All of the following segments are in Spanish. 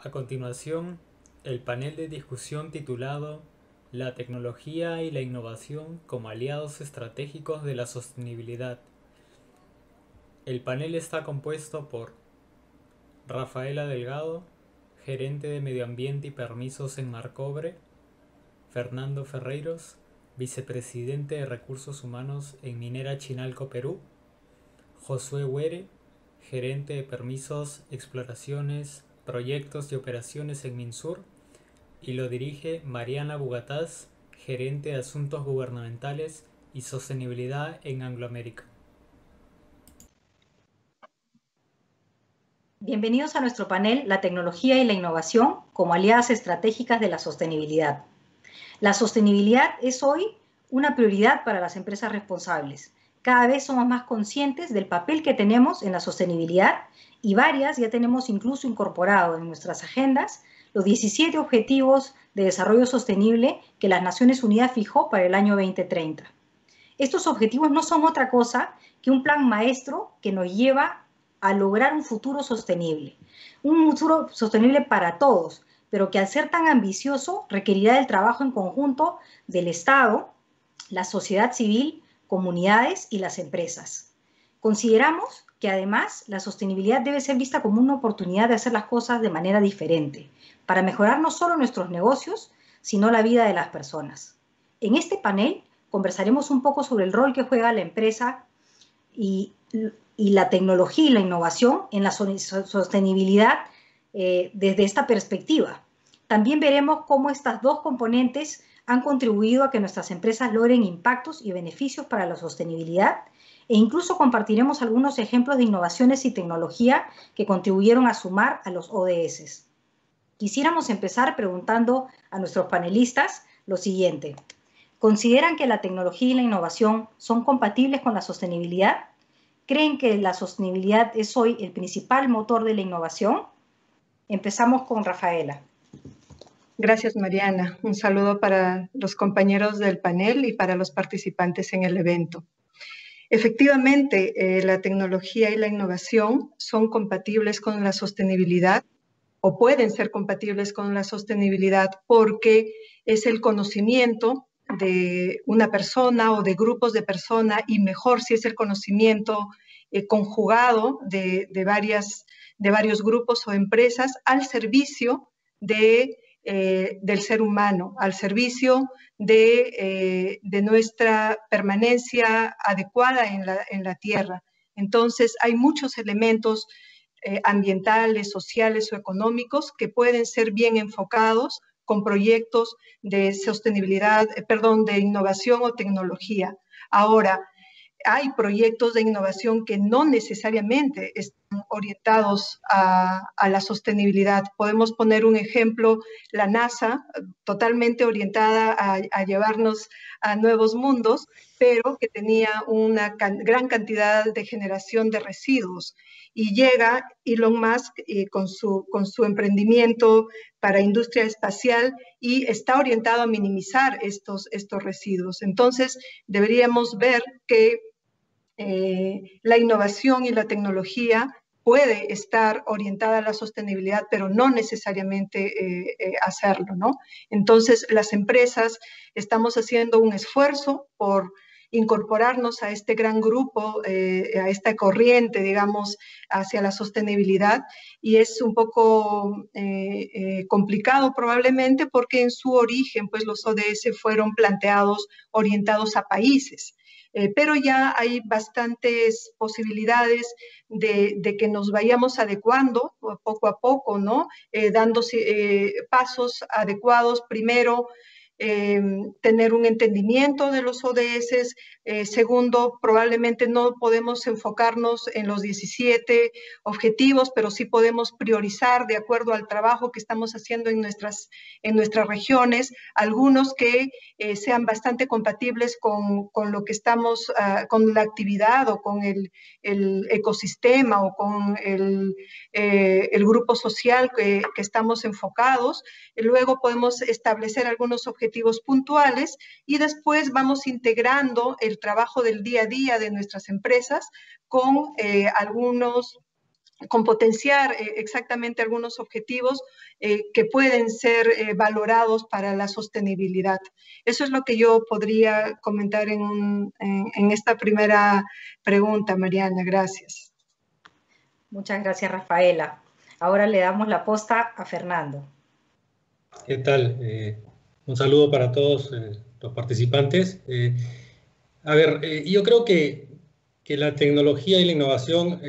A continuación, el panel de discusión titulado La tecnología y la innovación como aliados estratégicos de la sostenibilidad. El panel está compuesto por Rafaela Delgado, gerente de Medio Ambiente y Permisos en Marcobre; Fernando Ferreiros, vicepresidente de Recursos Humanos en Minera Chinalco, Perú; Josué Huere, gerente de Permisos, Exploraciones, Proyectos y Operaciones en Minsur; y lo dirige Mariana Bugatás, gerente de Asuntos Gubernamentales y Sostenibilidad en Angloamérica. Bienvenidos a nuestro panel La tecnología y la innovación como aliadas estratégicas de la sostenibilidad. La sostenibilidad es hoy una prioridad para las empresas responsables. Cada vez somos más conscientes del papel que tenemos en la sostenibilidad y varias ya tenemos incluso incorporado en nuestras agendas los 17 Objetivos de Desarrollo Sostenible que las Naciones Unidas fijó para el año 2030. Estos objetivos no son otra cosa que un plan maestro que nos lleva a lograr un futuro sostenible para todos, pero que al ser tan ambicioso requerirá del trabajo en conjunto del Estado, la sociedad civil, comunidades y las empresas. Consideramos que además la sostenibilidad debe ser vista como una oportunidad de hacer las cosas de manera diferente, para mejorar no solo nuestros negocios, sino la vida de las personas. En este panel conversaremos un poco sobre el rol que juega la empresa y la tecnología y la innovación en la sostenibilidad desde esta perspectiva. También veremos cómo estas dos componentes han contribuido a que nuestras empresas logren impactos y beneficios para la sostenibilidad, e incluso compartiremos algunos ejemplos de innovaciones y tecnología que contribuyeron a sumar a los ODS. Quisiéramos empezar preguntando a nuestros panelistas lo siguiente: ¿consideran que la tecnología y la innovación son compatibles con la sostenibilidad? ¿Creen que la sostenibilidad es hoy el principal motor de la innovación? Empezamos con Rafaela. Gracias, Mariana. Un saludo para los compañeros del panel y para los participantes en el evento. Efectivamente, la tecnología y la innovación son compatibles con la sostenibilidad o pueden ser compatibles con la sostenibilidad porque es el conocimiento de una persona o de grupos de personas, y mejor si es el conocimiento conjugado de varios grupos o empresas al servicio del ser humano, al servicio de nuestra permanencia adecuada en la Tierra. Entonces, hay muchos elementos ambientales, sociales o económicos que pueden ser bien enfocados con proyectos de sostenibilidad, de innovación o tecnología. Ahora, hay proyectos de innovación que no necesariamente están orientados a la sostenibilidad. Podemos poner un ejemplo: la NASA, totalmente orientada a llevarnos a nuevos mundos, pero que tenía una gran cantidad de generación de residuos. Y llega Elon Musk con su emprendimiento para industria espacial y está orientado a minimizar estos residuos. Entonces, deberíamos ver que la innovación y la tecnología puede estar orientada a la sostenibilidad, pero no necesariamente hacerlo, ¿no? Entonces, las empresas estamos haciendo un esfuerzo por incorporarnos a este gran grupo, a esta corriente, digamos, hacia la sostenibilidad, y es un poco complicado probablemente porque en su origen, pues los ODS fueron planteados orientados a países. Pero ya hay bastantes posibilidades de que nos vayamos adecuando poco a poco, ¿no? Dando pasos adecuados. Primero, tener un entendimiento de los ODS. Segundo, probablemente no podemos enfocarnos en los 17 objetivos, pero sí podemos priorizar de acuerdo al trabajo que estamos haciendo en nuestras regiones, algunos que sean bastante compatibles con lo que estamos, con la actividad o con el ecosistema o con el grupo social que estamos enfocados. Luego podemos establecer algunos objetivos puntuales y después vamos integrando el trabajo del día a día de nuestras empresas con algunos con potenciar exactamente algunos objetivos que pueden ser valorados para la sostenibilidad. Eso es lo que yo podría comentar en esta primera pregunta, Mariana. Gracias. Muchas gracias, Rafaela. Ahora le damos la posta a Fernando. ¿Qué tal? Un saludo para todos los participantes. Yo creo que la tecnología y la innovación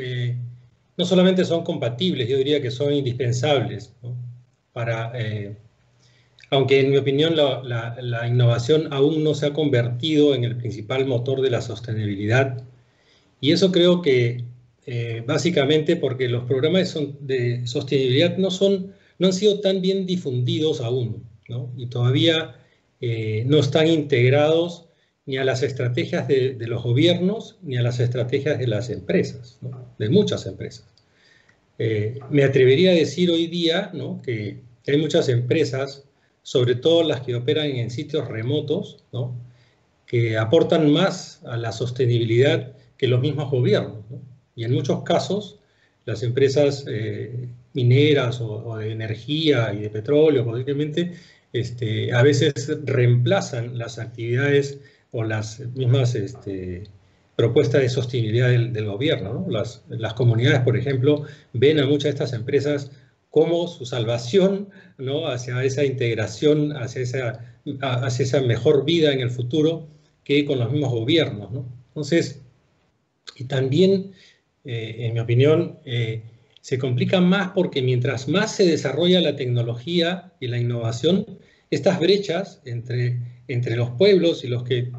no solamente son compatibles, yo diría que son indispensables, ¿no? Aunque en mi opinión la innovación aún no se ha convertido en el principal motor de la sostenibilidad. Y eso creo que básicamente porque los programas de sostenibilidad no han sido tan bien difundidos aún, ¿no? Y todavía no están integrados ni a las estrategias de los gobiernos ni a las estrategias de las empresas, ¿no? De muchas empresas. Me atrevería a decir hoy día, ¿no?, que hay muchas empresas, sobre todo las que operan en sitios remotos, ¿no?, que aportan más a la sostenibilidad que los mismos gobiernos, ¿no? Y en muchos casos, las empresas mineras o de energía y de petróleo, posiblemente, a veces reemplazan las actividades o las mismas propuestas de sostenibilidad del gobierno, ¿no? Las comunidades, por ejemplo, ven a muchas de estas empresas como su salvación, ¿no?, hacia esa integración, hacia esa mejor vida en el futuro que con los mismos gobiernos, ¿no? Entonces, y también, en mi opinión, se complica más porque mientras más se desarrolla la tecnología y la innovación, estas brechas entre los pueblos y los que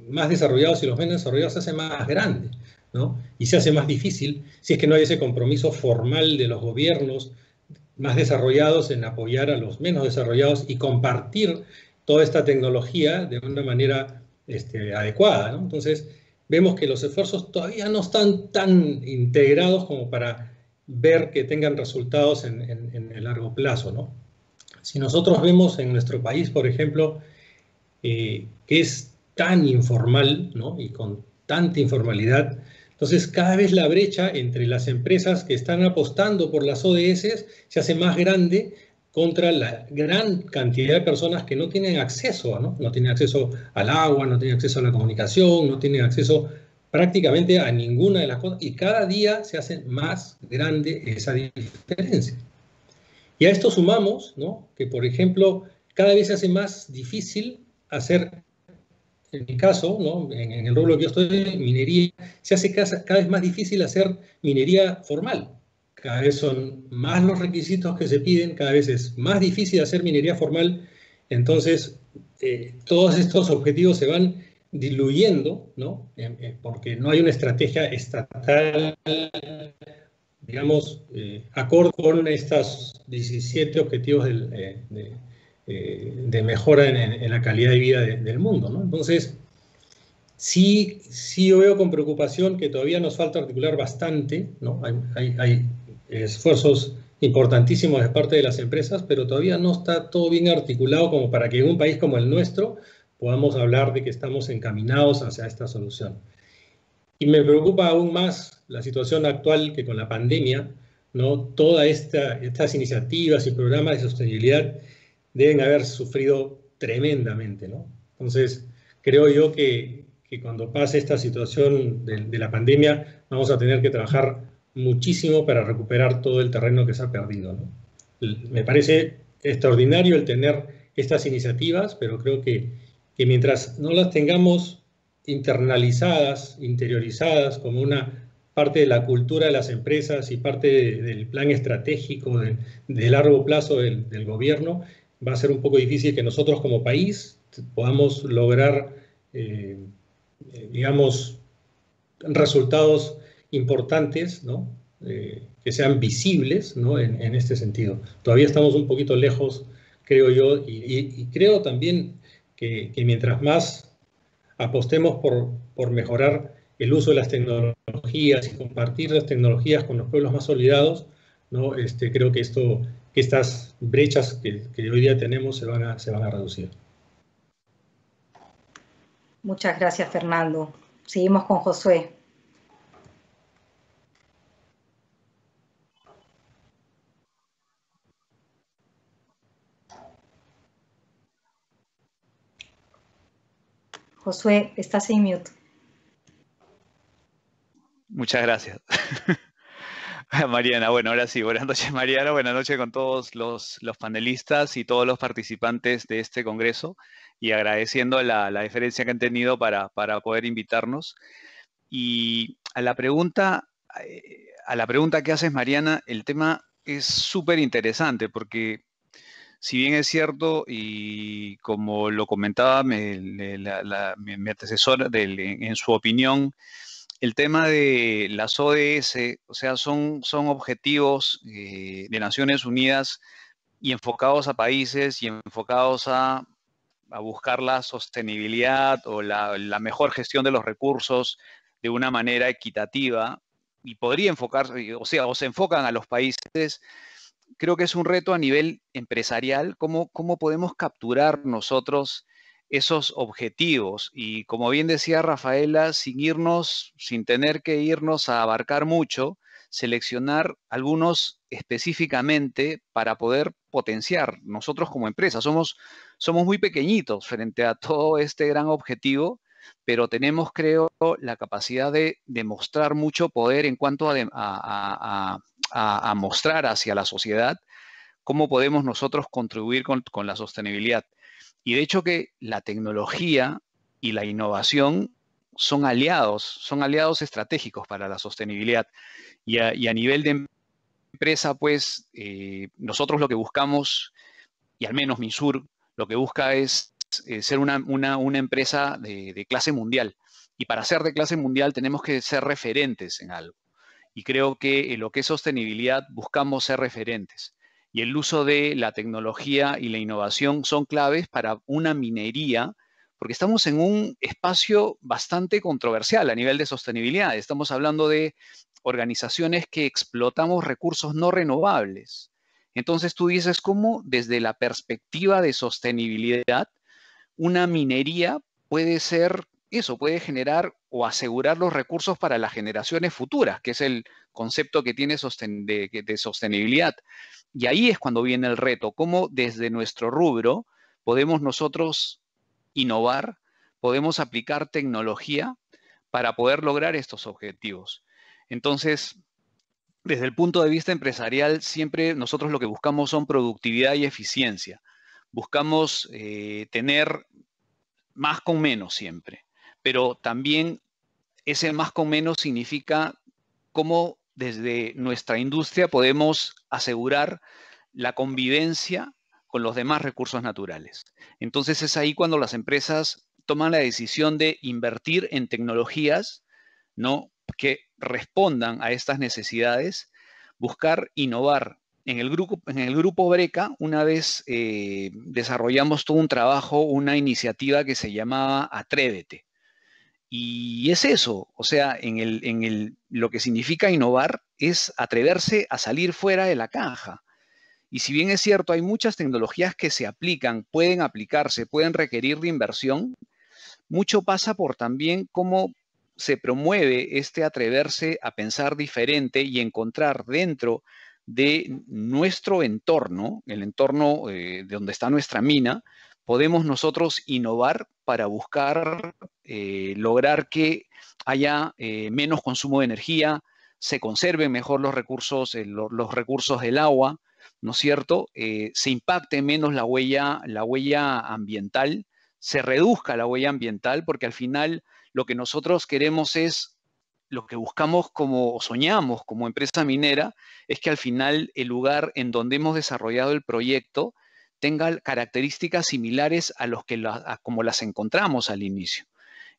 más desarrollados y los menos desarrollados se hacen más grandes, ¿no? Y se hace más difícil si es que no hay ese compromiso formal de los gobiernos más desarrollados en apoyar a los menos desarrollados y compartir toda esta tecnología de una manera adecuada, ¿no? Entonces, vemos que los esfuerzos todavía no están tan integrados como para ver que tengan resultados en el largo plazo, ¿no? Si nosotros vemos en nuestro país, por ejemplo, que es tan informal, ¿no?, y con tanta informalidad, entonces cada vez la brecha entre las empresas que están apostando por las ODS se hace más grande contra la gran cantidad de personas que no tienen acceso, ¿no? No tienen acceso al agua, no tienen acceso a la comunicación, no tienen acceso prácticamente a ninguna de las cosas, y cada día se hace más grande esa diferencia. Y a esto sumamos, ¿no?, que, por ejemplo, cada vez se hace más difícil hacer, en mi caso, ¿no?, en el rubro que yo estoy, minería, se hace cada vez más difícil hacer minería formal. Cada vez son más los requisitos que se piden, cada vez es más difícil hacer minería formal. Entonces, todos estos objetivos se van diluyendo, ¿no?, porque no hay una estrategia estatal, digamos, acorde con estos 17 objetivos de mejora en la calidad de vida del mundo, ¿no? Entonces, sí yo veo con preocupación que todavía nos falta articular bastante, ¿no? Hay esfuerzos importantísimos de parte de las empresas, pero todavía no está todo bien articulado como para que en un país como el nuestro podamos hablar de que estamos encaminados hacia esta solución. Y me preocupa aún más la situación actual, que con la pandemia, ¿no?, todas estas iniciativas y programas de sostenibilidad deben haber sufrido tremendamente, ¿no? Entonces, creo yo que cuando pase esta situación de la pandemia, vamos a tener que trabajar muchísimo para recuperar todo el terreno que se ha perdido, ¿no? Me parece extraordinario el tener estas iniciativas, pero creo que mientras no las tengamos internalizadas, interiorizadas como una parte de la cultura de las empresas y parte del plan estratégico de largo plazo del gobierno, va a ser un poco difícil que nosotros como país podamos lograr, digamos, resultados importantes, ¿no?, que sean visibles, ¿no?, en este sentido. Todavía estamos un poquito lejos, creo yo, y creo también que mientras más apostemos por mejorar el uso de las tecnologías y compartir las tecnologías con los pueblos más olvidados, ¿no?, creo que estas brechas que hoy día tenemos se van a reducir. Muchas gracias, Fernando. Seguimos con Josué. Josué, estás en mute. Muchas gracias. Mariana, bueno, ahora sí, buenas noches Mariana, buenas noches con todos los panelistas y todos los participantes de este congreso y agradeciendo la deferencia que han tenido para poder invitarnos. Y a la pregunta que haces, Mariana, el tema es súper interesante porque si bien es cierto, y como lo comentaba mi antecesor en su opinión, el tema de las ODS, o sea, son objetivos de Naciones Unidas y enfocados a países y enfocados a buscar la sostenibilidad o la mejor gestión de los recursos de una manera equitativa y podría enfocarse, o sea, o se enfocan a los países. Creo que es un reto a nivel empresarial, cómo podemos capturar nosotros esos objetivos. Y como bien decía Rafaela, sin tener que irnos a abarcar mucho, seleccionar algunos específicamente para poder potenciar. Nosotros como empresa somos muy pequeñitos frente a todo este gran objetivo, pero tenemos, creo, la capacidad de demostrar mucho poder en cuanto a mostrar hacia la sociedad cómo podemos nosotros contribuir con la sostenibilidad. Y de hecho que la tecnología y la innovación son aliados estratégicos para la sostenibilidad. Y a nivel de empresa, pues, nosotros lo que buscamos, y al menos Minsur, lo que busca es ser una empresa de clase mundial. Y para ser de clase mundial tenemos que ser referentes en algo. Y creo que en lo que es sostenibilidad buscamos ser referentes. Y el uso de la tecnología y la innovación son claves para una minería, porque estamos en un espacio bastante controversial a nivel de sostenibilidad. Estamos hablando de organizaciones que explotamos recursos no renovables. Entonces tú dices cómo desde la perspectiva de sostenibilidad, una minería puede ser eso, puede generar o asegurar los recursos para las generaciones futuras, que es el concepto que tiene de sostenibilidad. Y ahí es cuando viene el reto, cómo desde nuestro rubro podemos nosotros innovar, podemos aplicar tecnología para poder lograr estos objetivos. Entonces, desde el punto de vista empresarial, siempre nosotros lo que buscamos son productividad y eficiencia. Buscamos tener más con menos siempre, pero también ese más con menos significa cómo desde nuestra industria podemos asegurar la convivencia con los demás recursos naturales. Entonces es ahí cuando las empresas toman la decisión de invertir en tecnologías, ¿no?, que respondan a estas necesidades, buscar innovar. En el grupo Breca, una vez desarrollamos todo un trabajo, una iniciativa que se llamaba Atrévete. Y es eso, o sea, lo que significa innovar es atreverse a salir fuera de la caja. Y si bien es cierto, hay muchas tecnologías que se aplican, pueden aplicarse, pueden requerir de inversión, mucho pasa por también cómo se promueve este atreverse a pensar diferente y encontrar dentro de nuestro entorno, el entorno de donde está nuestra mina, podemos nosotros innovar para buscar lograr que haya menos consumo de energía, se conserven mejor los recursos del agua, ¿no es cierto? Se impacte menos la huella ambiental, se reduzca la huella ambiental, porque al final lo que nosotros queremos es, lo que buscamos o soñamos como empresa minera, es que al final el lugar en donde hemos desarrollado el proyecto tenga características similares a como las encontramos al inicio.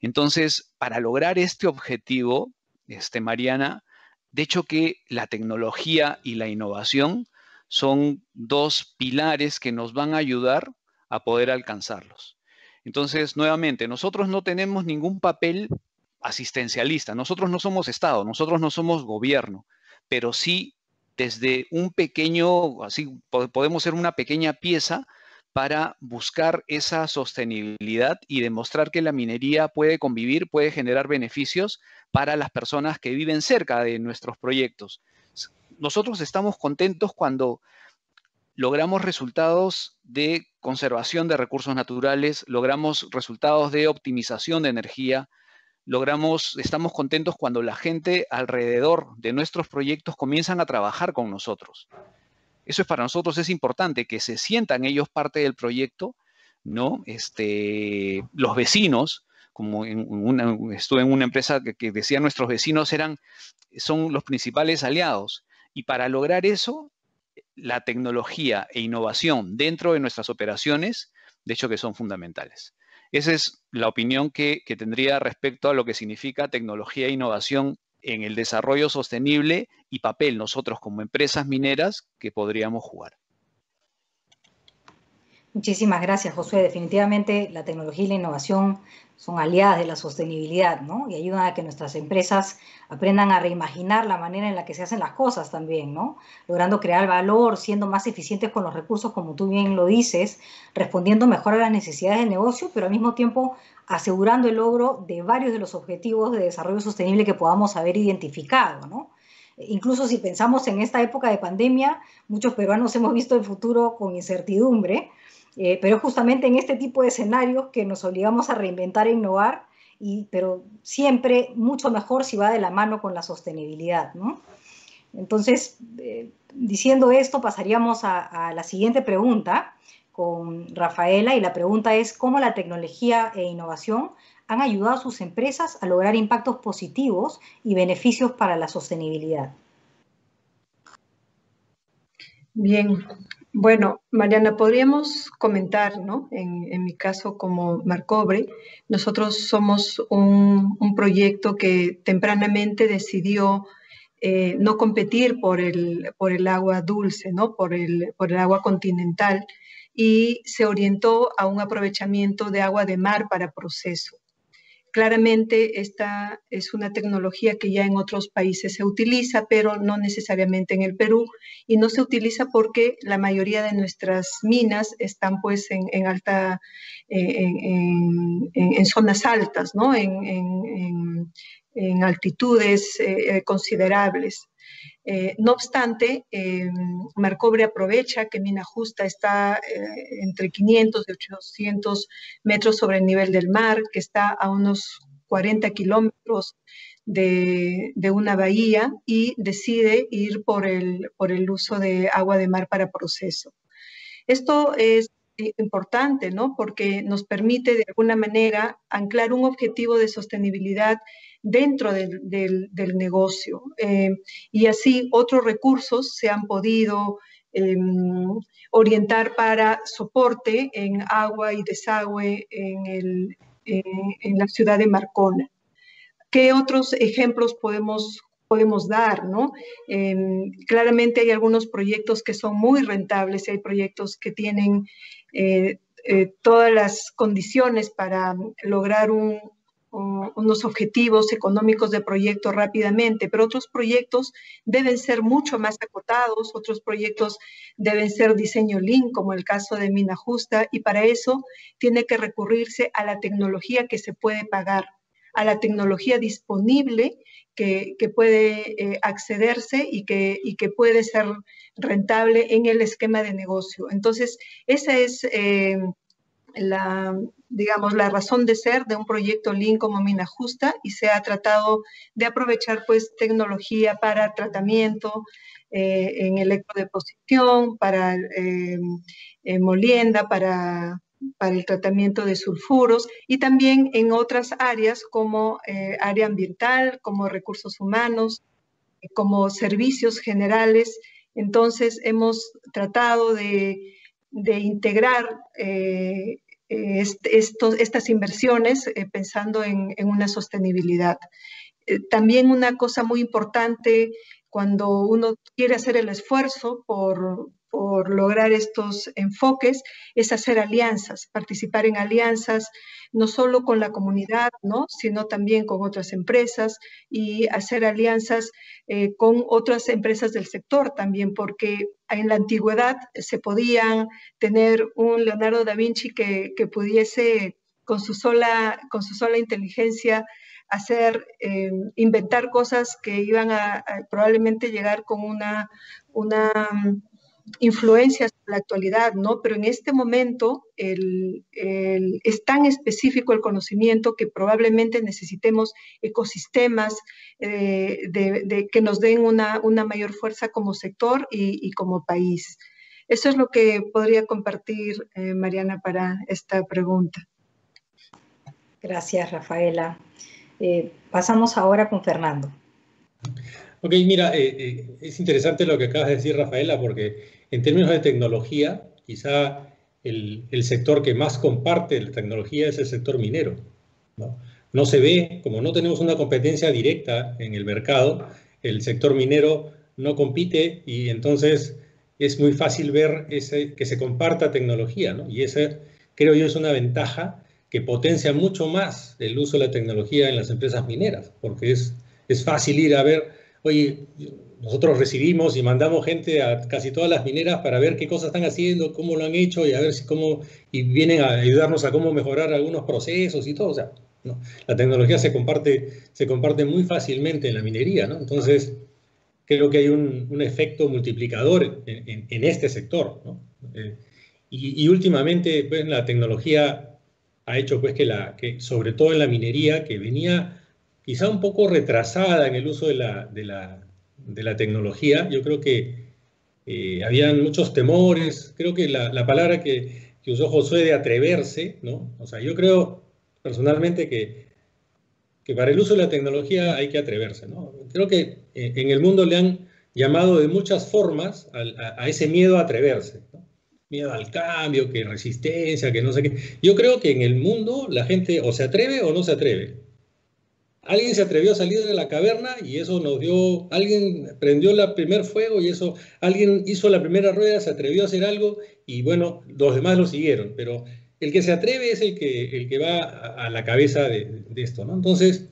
Entonces, para lograr este objetivo, Mariana, de hecho que la tecnología y la innovación son dos pilares que nos van a ayudar a poder alcanzarlos. Entonces, nuevamente, nosotros no tenemos ningún papel asistencialista, nosotros no somos Estado, nosotros no somos gobierno, pero sí desde un pequeño, así podemos ser una pequeña pieza para buscar esa sostenibilidad y demostrar que la minería puede convivir, puede generar beneficios para las personas que viven cerca de nuestros proyectos. Nosotros estamos contentos cuando logramos resultados de conservación de recursos naturales, logramos resultados de optimización de energía, estamos contentos cuando la gente alrededor de nuestros proyectos comienzan a trabajar con nosotros. Eso para nosotros es importante, que se sientan ellos parte del proyecto, ¿no? Los vecinos, como estuve en una empresa que decía nuestros vecinos son los principales aliados. Y para lograr eso, la tecnología e innovación dentro de nuestras operaciones, de hecho que son fundamentales. Esa es la opinión que tendría respecto a lo que significa tecnología e innovación en el desarrollo sostenible y papel nosotros como empresas mineras que podríamos jugar. Muchísimas gracias, Josué. Definitivamente la tecnología y la innovación son aliadas de la sostenibilidad, ¿no? Y ayudan a que nuestras empresas aprendan a reimaginar la manera en la que se hacen las cosas también, ¿no? Logrando crear valor, siendo más eficientes con los recursos, como tú bien lo dices, respondiendo mejor a las necesidades del negocio, pero al mismo tiempo asegurando el logro de varios de los objetivos de desarrollo sostenible que podamos haber identificado, ¿no? Incluso si pensamos en esta época de pandemia, muchos peruanos hemos visto el futuro con incertidumbre, pero justamente en este tipo de escenarios que nos obligamos a reinventar e innovar, pero siempre mucho mejor si va de la mano con la sostenibilidad, ¿no? Entonces, diciendo esto, pasaríamos a la siguiente pregunta con Rafaela, y la pregunta es: ¿cómo la tecnología e innovación han ayudado a sus empresas a lograr impactos positivos y beneficios para la sostenibilidad? Bien, bueno, Mariana, podríamos comentar, ¿no? En mi caso, como Marcobre, nosotros somos un proyecto que tempranamente decidió no competir por el agua dulce, ¿no? Por el agua continental, y se orientó a un aprovechamiento de agua de mar para proceso. Claramente esta es una tecnología que ya en otros países se utiliza, pero no necesariamente en el Perú, y no se utiliza porque la mayoría de nuestras minas están pues en zonas altas, ¿no? En altitudes considerables. No obstante, Marcobre aprovecha que Mina Justa está entre 500 y 800 metros sobre el nivel del mar, que está a unos 40 kilómetros de una bahía, y decide ir por el uso de agua de mar para proceso. Esto es importante, ¿no? Porque nos permite de alguna manera anclar un objetivo de sostenibilidad dentro del negocio, y así otros recursos se han podido orientar para soporte en agua y desagüe en la ciudad de Marcona. ¿Qué otros ejemplos podemos dar, ¿no? Claramente hay algunos proyectos que son muy rentables, hay proyectos que tienen todas las condiciones para lograr unos objetivos económicos de proyecto rápidamente, pero otros proyectos deben ser mucho más acotados, otros proyectos deben ser diseño Lean, como el caso de Mina Justa, y para eso tiene que recurrirse a la tecnología que se puede pagar, a la tecnología disponible que puede accederse y que puede ser rentable en el esquema de negocio. Entonces, esa es digamos, la razón de ser de un proyecto Lean como Mina Justa, y se ha tratado de aprovechar pues tecnología para tratamiento en electrodeposición, para molienda, para el tratamiento de sulfuros, y también en otras áreas como área ambiental, como recursos humanos, como servicios generales. Entonces hemos tratado de integrar estas inversiones pensando en una sostenibilidad. También una cosa muy importante cuando uno quiere hacer el esfuerzo por lograr estos enfoques es hacer alianzas, participar en alianzas, no solo con la comunidad, ¿no? Sino también con otras empresas, y hacer alianzas con otras empresas del sector también, porque en la antigüedad se podían tener un Leonardo da Vinci que pudiese con su sola inteligencia inventar cosas que iban a probablemente llegar con una influencia sobre la actualidad, ¿no? Pero en este momento es tan específico el conocimiento que probablemente necesitemos ecosistemas que nos den una mayor fuerza como sector y como país. Eso es lo que podría compartir, Mariana, para esta pregunta. Gracias, Rafaela. Pasamos ahora con Fernando. Ok, mira, es interesante lo que acabas de decir, Rafaela, porque en términos de tecnología, quizá el sector que más comparte la tecnología es el sector minero, ¿no? No se ve, como no tenemos una competencia directa en el mercado, el sector minero no compite y entonces es muy fácil ver que se comparta tecnología, ¿no? Y esa, creo yo, es una ventaja que potencia mucho más el uso de la tecnología en las empresas mineras, porque es fácil ir a ver, oye, nosotros recibimos y mandamos gente a casi todas las mineras para ver qué cosas están haciendo, cómo lo han hecho y a ver y vienen a ayudarnos a cómo mejorar algunos procesos y todo. O sea, ¿no? La tecnología se comparte muy fácilmente en la minería, ¿no? Entonces, creo que hay un efecto multiplicador en este sector, ¿no? Y últimamente, pues, la tecnología ha hecho, pues, que sobre todo en la minería, que venía quizá un poco retrasada en el uso de la tecnología, yo creo que habían muchos temores. Creo que la palabra que usó Josué de atreverse, ¿no? O sea, yo creo personalmente que para el uso de la tecnología hay que atreverse, ¿no? Creo que en el mundo le han llamado de muchas formas a ese miedo a atreverse, ¿no? Miedo al cambio, que resistencia, que no sé qué. Yo creo que en el mundo la gente o se atreve o no se atreve. Alguien se atrevió a salir de la caverna y eso nos dio, alguien prendió el primer fuego y eso, alguien hizo la primera rueda, se atrevió a hacer algo y bueno, los demás lo siguieron, pero el que se atreve es el que va a la cabeza de esto, ¿no? Entonces,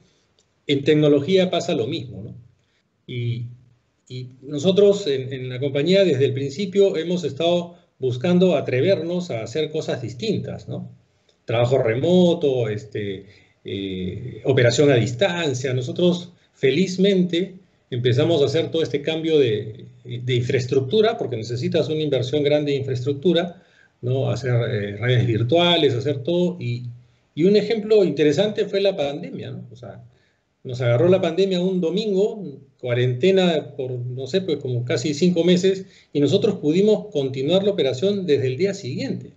en tecnología pasa lo mismo, ¿no? Y nosotros en la compañía desde el principio hemos estado buscando atrevernos a hacer cosas distintas, ¿no? Trabajo remoto, operación a distancia. Nosotros felizmente empezamos a hacer todo este cambio de infraestructura, porque necesitas una inversión grande de infraestructura, ¿no? Hacer redes virtuales, hacer todo. Y un ejemplo interesante fue la pandemia, ¿no? O sea, nos agarró la pandemia un domingo, cuarentena por, no sé, pues como casi 5 meses, y nosotros pudimos continuar la operación desde el día siguiente.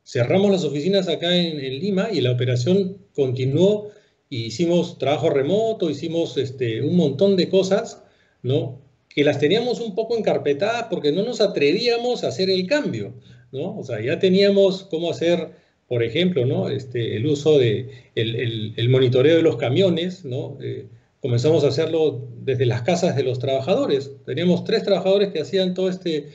Cerramos las oficinas acá en Lima y la operación continuó y hicimos trabajo remoto, hicimos un montón de cosas, ¿no? Que las teníamos un poco encarpetadas porque no nos atrevíamos a hacer el cambio, ¿no? O sea, ya teníamos cómo hacer, por ejemplo, ¿no? El uso de el monitoreo de los camiones, ¿no? Comenzamos a hacerlo desde las casas de los trabajadores. Teníamos 3 trabajadores que hacían todo este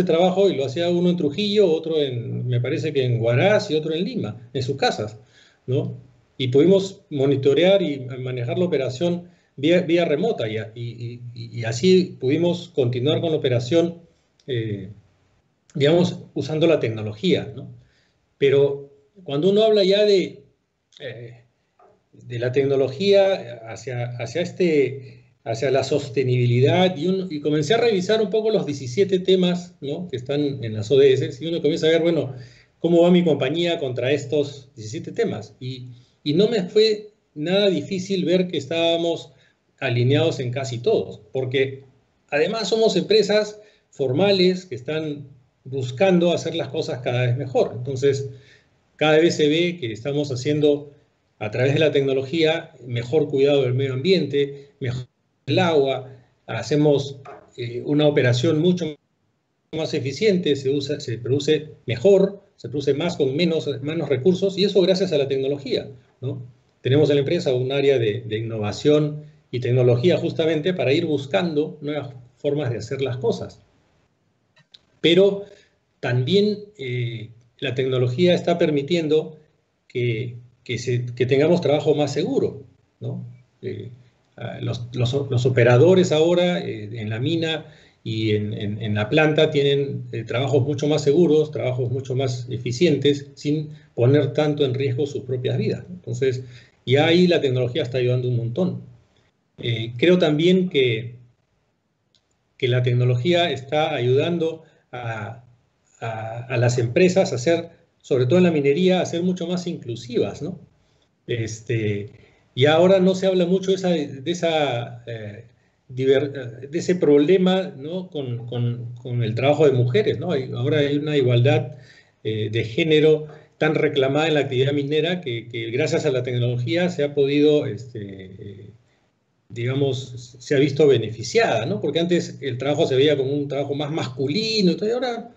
trabajo y lo hacía uno en Trujillo, otro me parece que en Huaraz y otro en Lima, en sus casas, ¿no? Y pudimos monitorear y manejar la operación vía remota y así pudimos continuar con la operación, digamos, usando la tecnología, ¿no? Pero cuando uno habla ya de la tecnología hacia la sostenibilidad y comencé a revisar un poco los 17 temas, ¿no? Que están en las ODS y uno comienza a ver, bueno, cómo va mi compañía contra estos 17 temas. Y no me fue nada difícil ver que estábamos alineados en casi todos, porque además somos empresas formales que están buscando hacer las cosas cada vez mejor. Entonces, cada vez se ve que estamos haciendo a través de la tecnología mejor cuidado del medio ambiente, mejor el agua, hacemos una operación mucho más eficiente, se produce mejor, se produce más con menos recursos y eso gracias a la tecnología, ¿no? Tenemos en la empresa un área de innovación y tecnología justamente para ir buscando nuevas formas de hacer las cosas. Pero también la tecnología está permitiendo que tengamos trabajo más seguro, ¿no? Los operadores ahora en la mina y en la planta tienen trabajos mucho más seguros, trabajos mucho más eficientes, sin poner tanto en riesgo sus propias vidas. Entonces, ya ahí la tecnología está ayudando un montón. Creo también que la tecnología está ayudando a a las empresas a ser, sobre todo en la minería, a ser mucho más inclusivas, ¿no? Y ahora no se habla mucho de ese problema, ¿no? con el trabajo de mujeres, ¿no? Ahora hay una igualdad de género tan reclamada en la actividad minera que gracias a la tecnología se ha podido, digamos, se ha visto beneficiada, ¿no? Porque antes el trabajo se veía como un trabajo más masculino, y ahora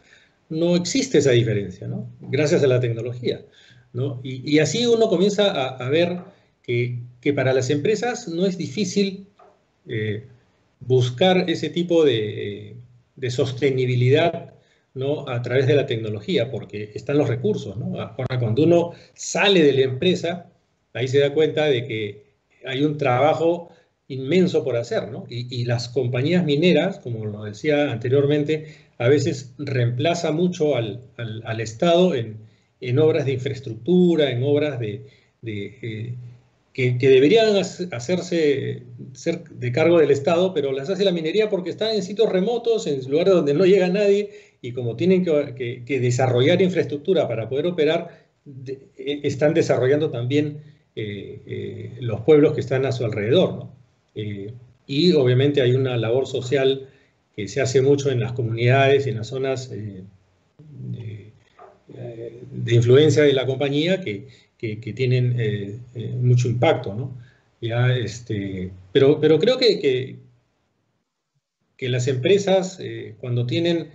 no existe esa diferencia, ¿no? Gracias a la tecnología, ¿no? Y así uno comienza a ver que para las empresas no es difícil buscar ese tipo de sostenibilidad, ¿no? A través de la tecnología, porque están los recursos, ¿no? Ahora, cuando uno sale de la empresa, ahí se da cuenta de que hay un trabajo inmenso por hacer, ¿no? Y las compañías mineras, como lo decía anteriormente, a veces reemplaza mucho al Estado en obras de infraestructura, en obras que deberían hacerse ser de cargo del Estado, pero las hace la minería porque están en sitios remotos, en lugares donde no llega nadie, y como tienen que desarrollar infraestructura para poder operar, están desarrollando también los pueblos que están a su alrededor, ¿no? Y obviamente hay una labor social que se hace mucho en las comunidades y en las zonas de influencia de la compañía que tienen mucho impacto, ¿no? Ya, pero creo que las empresas, cuando tienen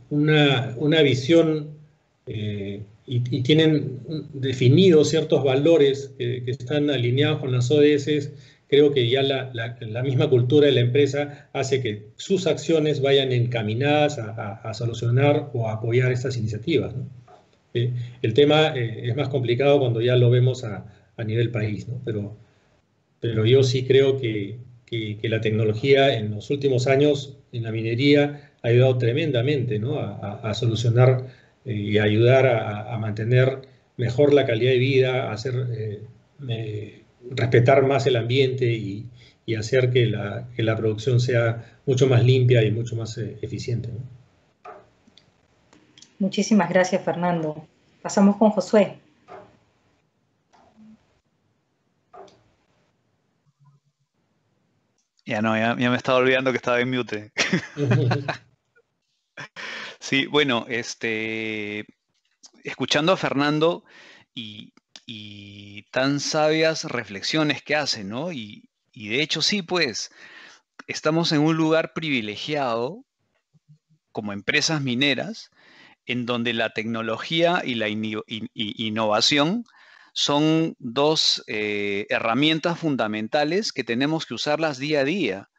una visión y tienen definidos ciertos valores que están alineados con las ODS, creo que ya la misma cultura de la empresa hace que sus acciones vayan encaminadas a solucionar o a apoyar estas iniciativas, ¿no? El tema es más complicado cuando ya lo vemos a nivel país, ¿no? Pero yo sí creo que la tecnología en los últimos años en la minería ha ayudado tremendamente, ¿no? a solucionar y ayudar a mantener mejor la calidad de vida, a hacer, respetar más el ambiente y hacer que la producción sea mucho más limpia y mucho más eficiente, ¿no? Muchísimas gracias, Fernando. Pasamos con Josué. Ya no, ya me estaba olvidando que estaba en mute. Sí, bueno, escuchando a Fernando y tan sabias reflexiones que hace, ¿no? Y de hecho sí, pues, estamos en un lugar privilegiado como empresas mineras, en donde la tecnología y la innovación son dos herramientas fundamentales que tenemos que usarlas día a día.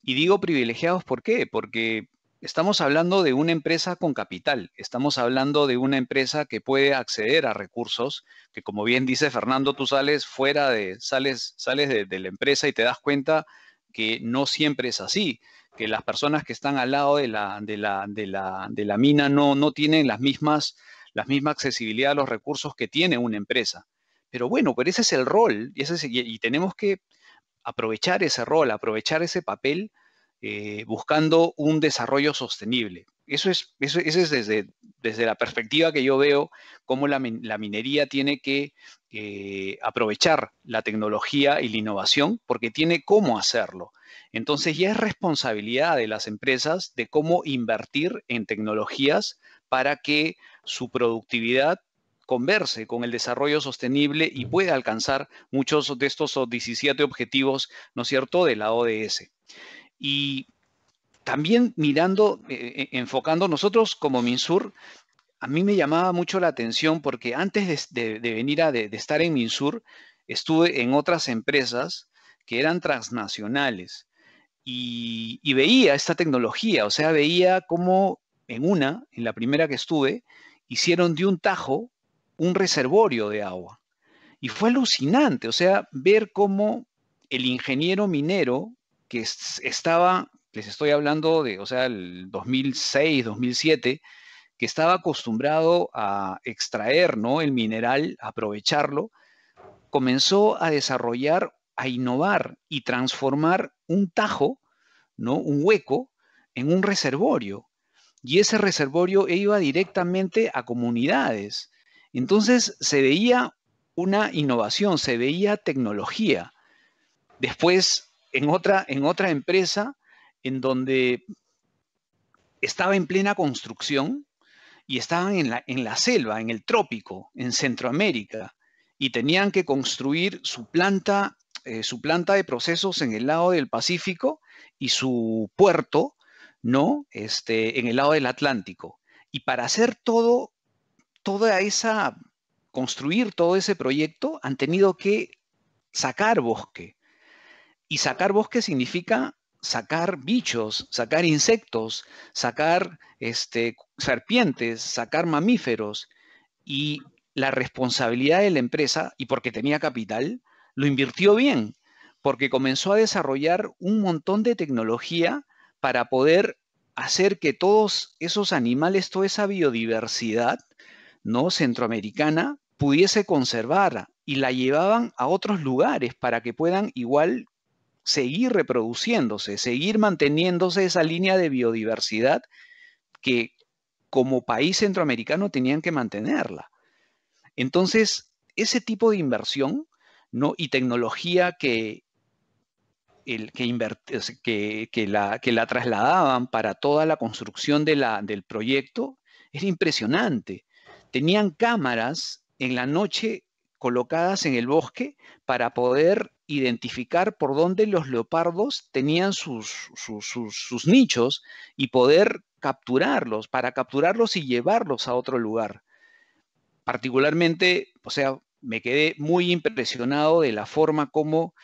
Y digo privilegiados, ¿por qué? Porque estamos hablando de una empresa con capital, estamos hablando de una empresa que puede acceder a recursos, que como bien dice Fernando, tú sales de la empresa y te das cuenta que no siempre es así, que las personas que están al lado de la mina no tienen la misma accesibilidad a los recursos que tiene una empresa. Pero bueno, pero ese es el rol y tenemos que aprovechar ese rol, aprovechar ese papel buscando un desarrollo sostenible. Eso es desde la perspectiva que yo veo cómo la minería tiene que aprovechar la tecnología y la innovación porque tiene cómo hacerlo. Entonces ya es responsabilidad de las empresas de cómo invertir en tecnologías para que su productividad converse con el desarrollo sostenible y pueda alcanzar muchos de estos 17 objetivos, ¿no es cierto?, de la ODS. Y también mirando, enfocando nosotros como MinSur, a mí me llamaba mucho la atención porque antes de venir de estar en MinSur, estuve en otras empresas que eran transnacionales y veía esta tecnología, o sea, veía cómo en la primera que estuve, hicieron de un tajo un reservorio de agua. Y fue alucinante, o sea, ver cómo el ingeniero minero que estaba, les estoy hablando de, o sea, el 2006, 2007, que estaba acostumbrado a extraer, ¿no?, el mineral, a aprovecharlo, comenzó a desarrollar, a innovar y transformar un tajo, ¿no?, un hueco, en un reservorio. y ese reservorio iba directamente a comunidades. Entonces se veía una innovación, se veía tecnología. Después, en otra empresa, en donde estaba en plena construcción y estaban en la selva, en el trópico, en Centroamérica, y tenían que construir su planta de procesos en el lado del Pacífico y su puerto, ¿no? En el lado del Atlántico. Y para hacer construir todo ese proyecto, han tenido que sacar bosque. Y sacar bosque significa sacar bichos, sacar insectos, sacar serpientes, sacar mamíferos. Y la responsabilidad de la empresa, y porque tenía capital, lo invirtió bien, porque comenzó a desarrollar un montón de tecnología para poder hacer que todos esos animales, toda esa biodiversidad, ¿no?, centroamericana, pudiese conservar, y la llevaban a otros lugares para que puedan igual seguir reproduciéndose, seguir manteniéndose esa línea de biodiversidad que como país centroamericano tenían que mantenerla. Entonces, ese tipo de inversión, ¿no?, y tecnología que la trasladaban para toda la construcción del proyecto era impresionante. Tenían cámaras en la noche colocadas en el bosque para poder identificar por dónde los leopardos tenían sus nichos y poder capturarlos, para capturarlos y llevarlos a otro lugar. Particularmente, o sea, me quedé muy impresionado de la forma como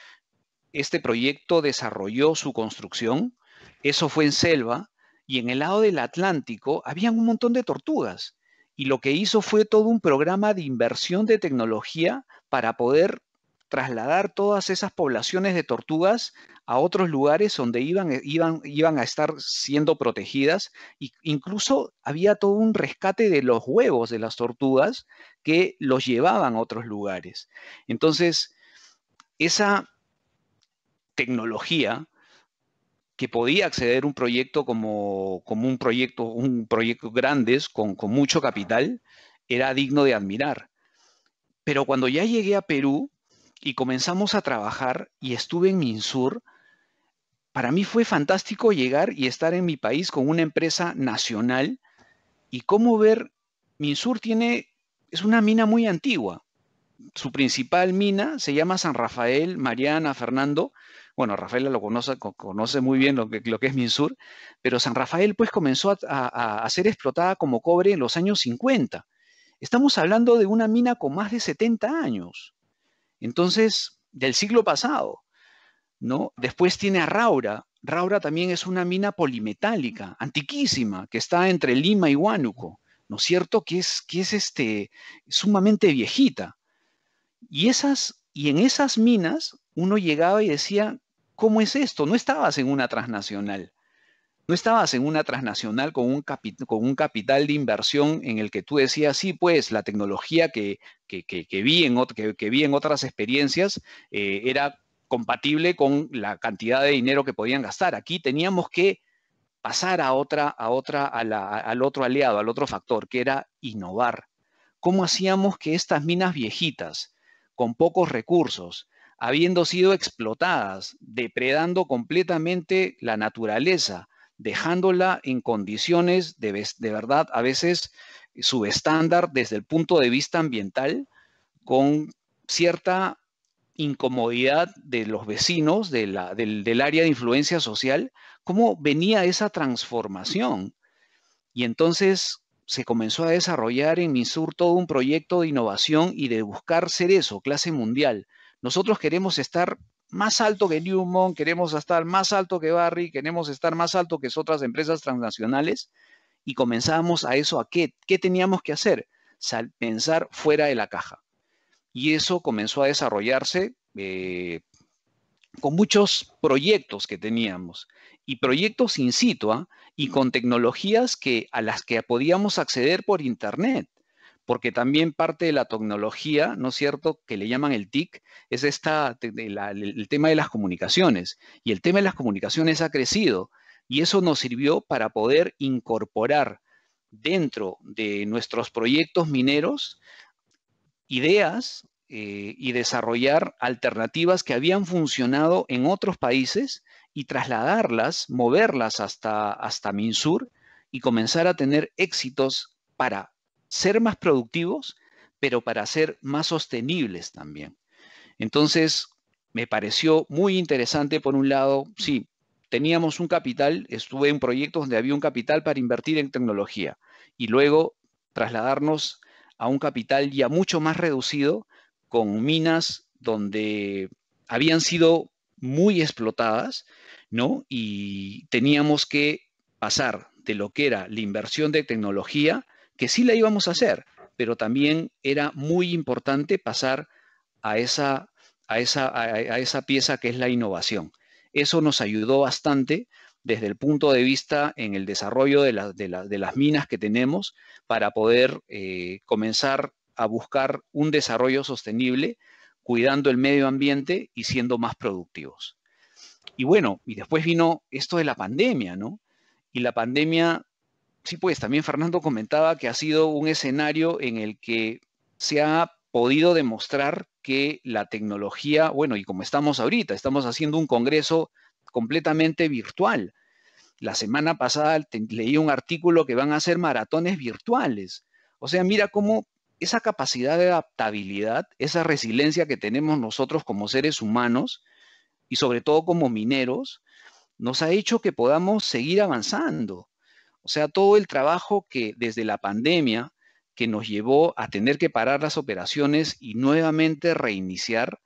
este proyecto desarrolló su construcción. Eso fue en selva, y en el lado del Atlántico había un montón de tortugas. Y lo que hizo fue todo un programa de inversión de tecnología para poder trasladar todas esas poblaciones de tortugas a otros lugares donde iban a estar siendo protegidas. E incluso había todo un rescate de los huevos de las tortugas que los llevaban a otros lugares. Entonces, esa tecnología que podía acceder un proyecto como un proyecto grandes con mucho capital, era digno de admirar. Pero cuando ya llegué a Perú y comenzamos a trabajar y estuve en Minsur, para mí fue fantástico llegar y estar en mi país con una empresa nacional, y cómo ver, Minsur es una mina muy antigua. Su principal mina se llama San Rafael, Mariana, Fernando. Bueno, Rafaela lo conoce muy bien lo que es Minsur, pero San Rafael pues comenzó a ser explotada como cobre en los años 50. Estamos hablando de una mina con más de 70 años. Entonces, del siglo pasado, ¿no? Después tiene a Raura. Raura también es una mina polimetálica, antiquísima, que está entre Lima y Huánuco, ¿no es cierto? Que es sumamente viejita. Y en esas minas uno llegaba y decía, ¿cómo es esto? No estabas en una transnacional. No estabas en una transnacional con un capital de inversión en el que tú decías, sí, pues la tecnología que vi en otras experiencias era compatible con la cantidad de dinero que podían gastar. Aquí teníamos que pasar al otro aliado, al otro factor, que era innovar. ¿Cómo hacíamos que estas minas viejitas, con pocos recursos, habiendo sido explotadas, depredando completamente la naturaleza, dejándola en condiciones de verdad a veces subestándar desde el punto de vista ambiental, con cierta incomodidad de los vecinos del área de influencia social? ¿Cómo venía esa transformación? Y entonces se comenzó a desarrollar en Minsur todo un proyecto de innovación y de buscar ser eso, clase mundial. Nosotros queremos estar más alto que Newmont, queremos estar más alto que Barrick, queremos estar más alto que otras empresas transnacionales, y comenzamos a eso. ¿Qué teníamos que hacer? Pensar fuera de la caja. Y eso comenzó a desarrollarse con muchos proyectos que teníamos, y proyectos in situ, y con tecnologías a las que podíamos acceder por Internet, porque también parte de la tecnología, ¿no es cierto?, que le llaman el TIC, es el tema de las comunicaciones, y el tema de las comunicaciones ha crecido. Y eso nos sirvió para poder incorporar dentro de nuestros proyectos mineros ideas y desarrollar alternativas que habían funcionado en otros países y trasladarlas, moverlas hasta MinSur y comenzar a tener éxitos para ser más productivos, pero para ser más sostenibles también. Entonces, me pareció muy interesante, por un lado, sí, teníamos un capital, estuve en proyectos donde había un capital para invertir en tecnología y luego trasladarnos a un capital ya mucho más reducido con minas donde habían sido muy explotadas, ¿no? Y teníamos que pasar de lo que era la inversión de tecnología, que sí la íbamos a hacer, pero también era muy importante pasar a esa pieza que es la innovación. Eso nos ayudó bastante desde el punto de vista en el desarrollo de las minas que tenemos para poder comenzar a buscar un desarrollo sostenible, cuidando el medio ambiente y siendo más productivos. Y bueno, y después vino esto de la pandemia, ¿no? Y la pandemia, sí, pues también Fernando comentaba que ha sido un escenario en el que se ha podido demostrar que la tecnología, bueno, y como estamos ahorita, estamos haciendo un congreso completamente virtual. La semana pasada leí un artículo que van a hacer maratones virtuales. O sea, mira cómo esa capacidad de adaptabilidad, esa resiliencia que tenemos nosotros como seres humanos y sobre todo como mineros, nos ha hecho que podamos seguir avanzando. O sea, todo el trabajo que desde la pandemia, que nos llevó a tener que parar las operaciones y nuevamente reiniciar,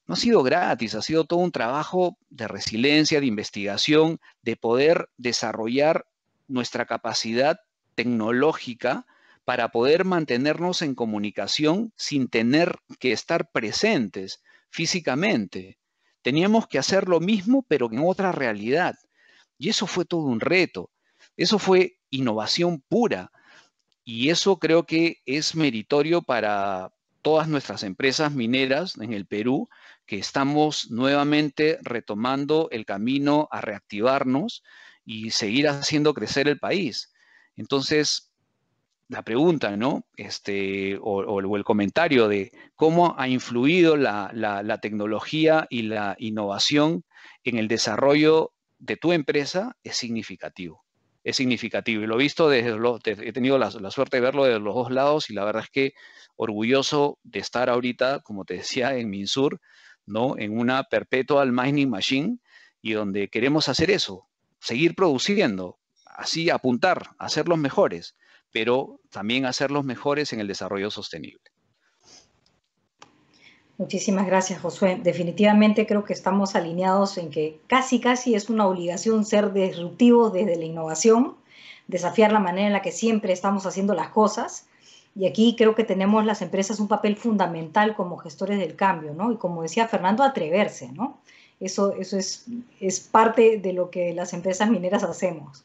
no ha sido gratis, ha sido todo un trabajo de resiliencia, de investigación, de poder desarrollar nuestra capacidad tecnológica para poder mantenernos en comunicación sin tener que estar presentes físicamente. Teníamos que hacer lo mismo, pero en otra realidad. Y eso fue todo un reto. Eso fue innovación pura. Y eso creo que es meritorio para todas nuestras empresas mineras en el Perú, que estamos nuevamente retomando el camino a reactivarnos y seguir haciendo crecer el país. Entonces, la pregunta, ¿no? O el comentario de cómo ha influido la tecnología y la innovación en el desarrollo de tu empresa es significativo. Es significativo. Y lo he visto he tenido la suerte de verlo de los dos lados y la verdad es que orgulloso de estar ahorita, como te decía, en MinSur, ¿no? En una perpetual mining machine y donde queremos hacer eso, seguir produciendo, así apuntar a ser los mejores, pero también hacerlos mejores en el desarrollo sostenible. Muchísimas gracias, Josué. Definitivamente creo que estamos alineados en que casi es una obligación ser disruptivos desde la innovación, desafiar la manera en la que siempre estamos haciendo las cosas. Y aquí creo que tenemos las empresas un papel fundamental como gestores del cambio, ¿no? Y como decía Fernando, atreverse, ¿no? Eso es parte de lo que las empresas mineras hacemos.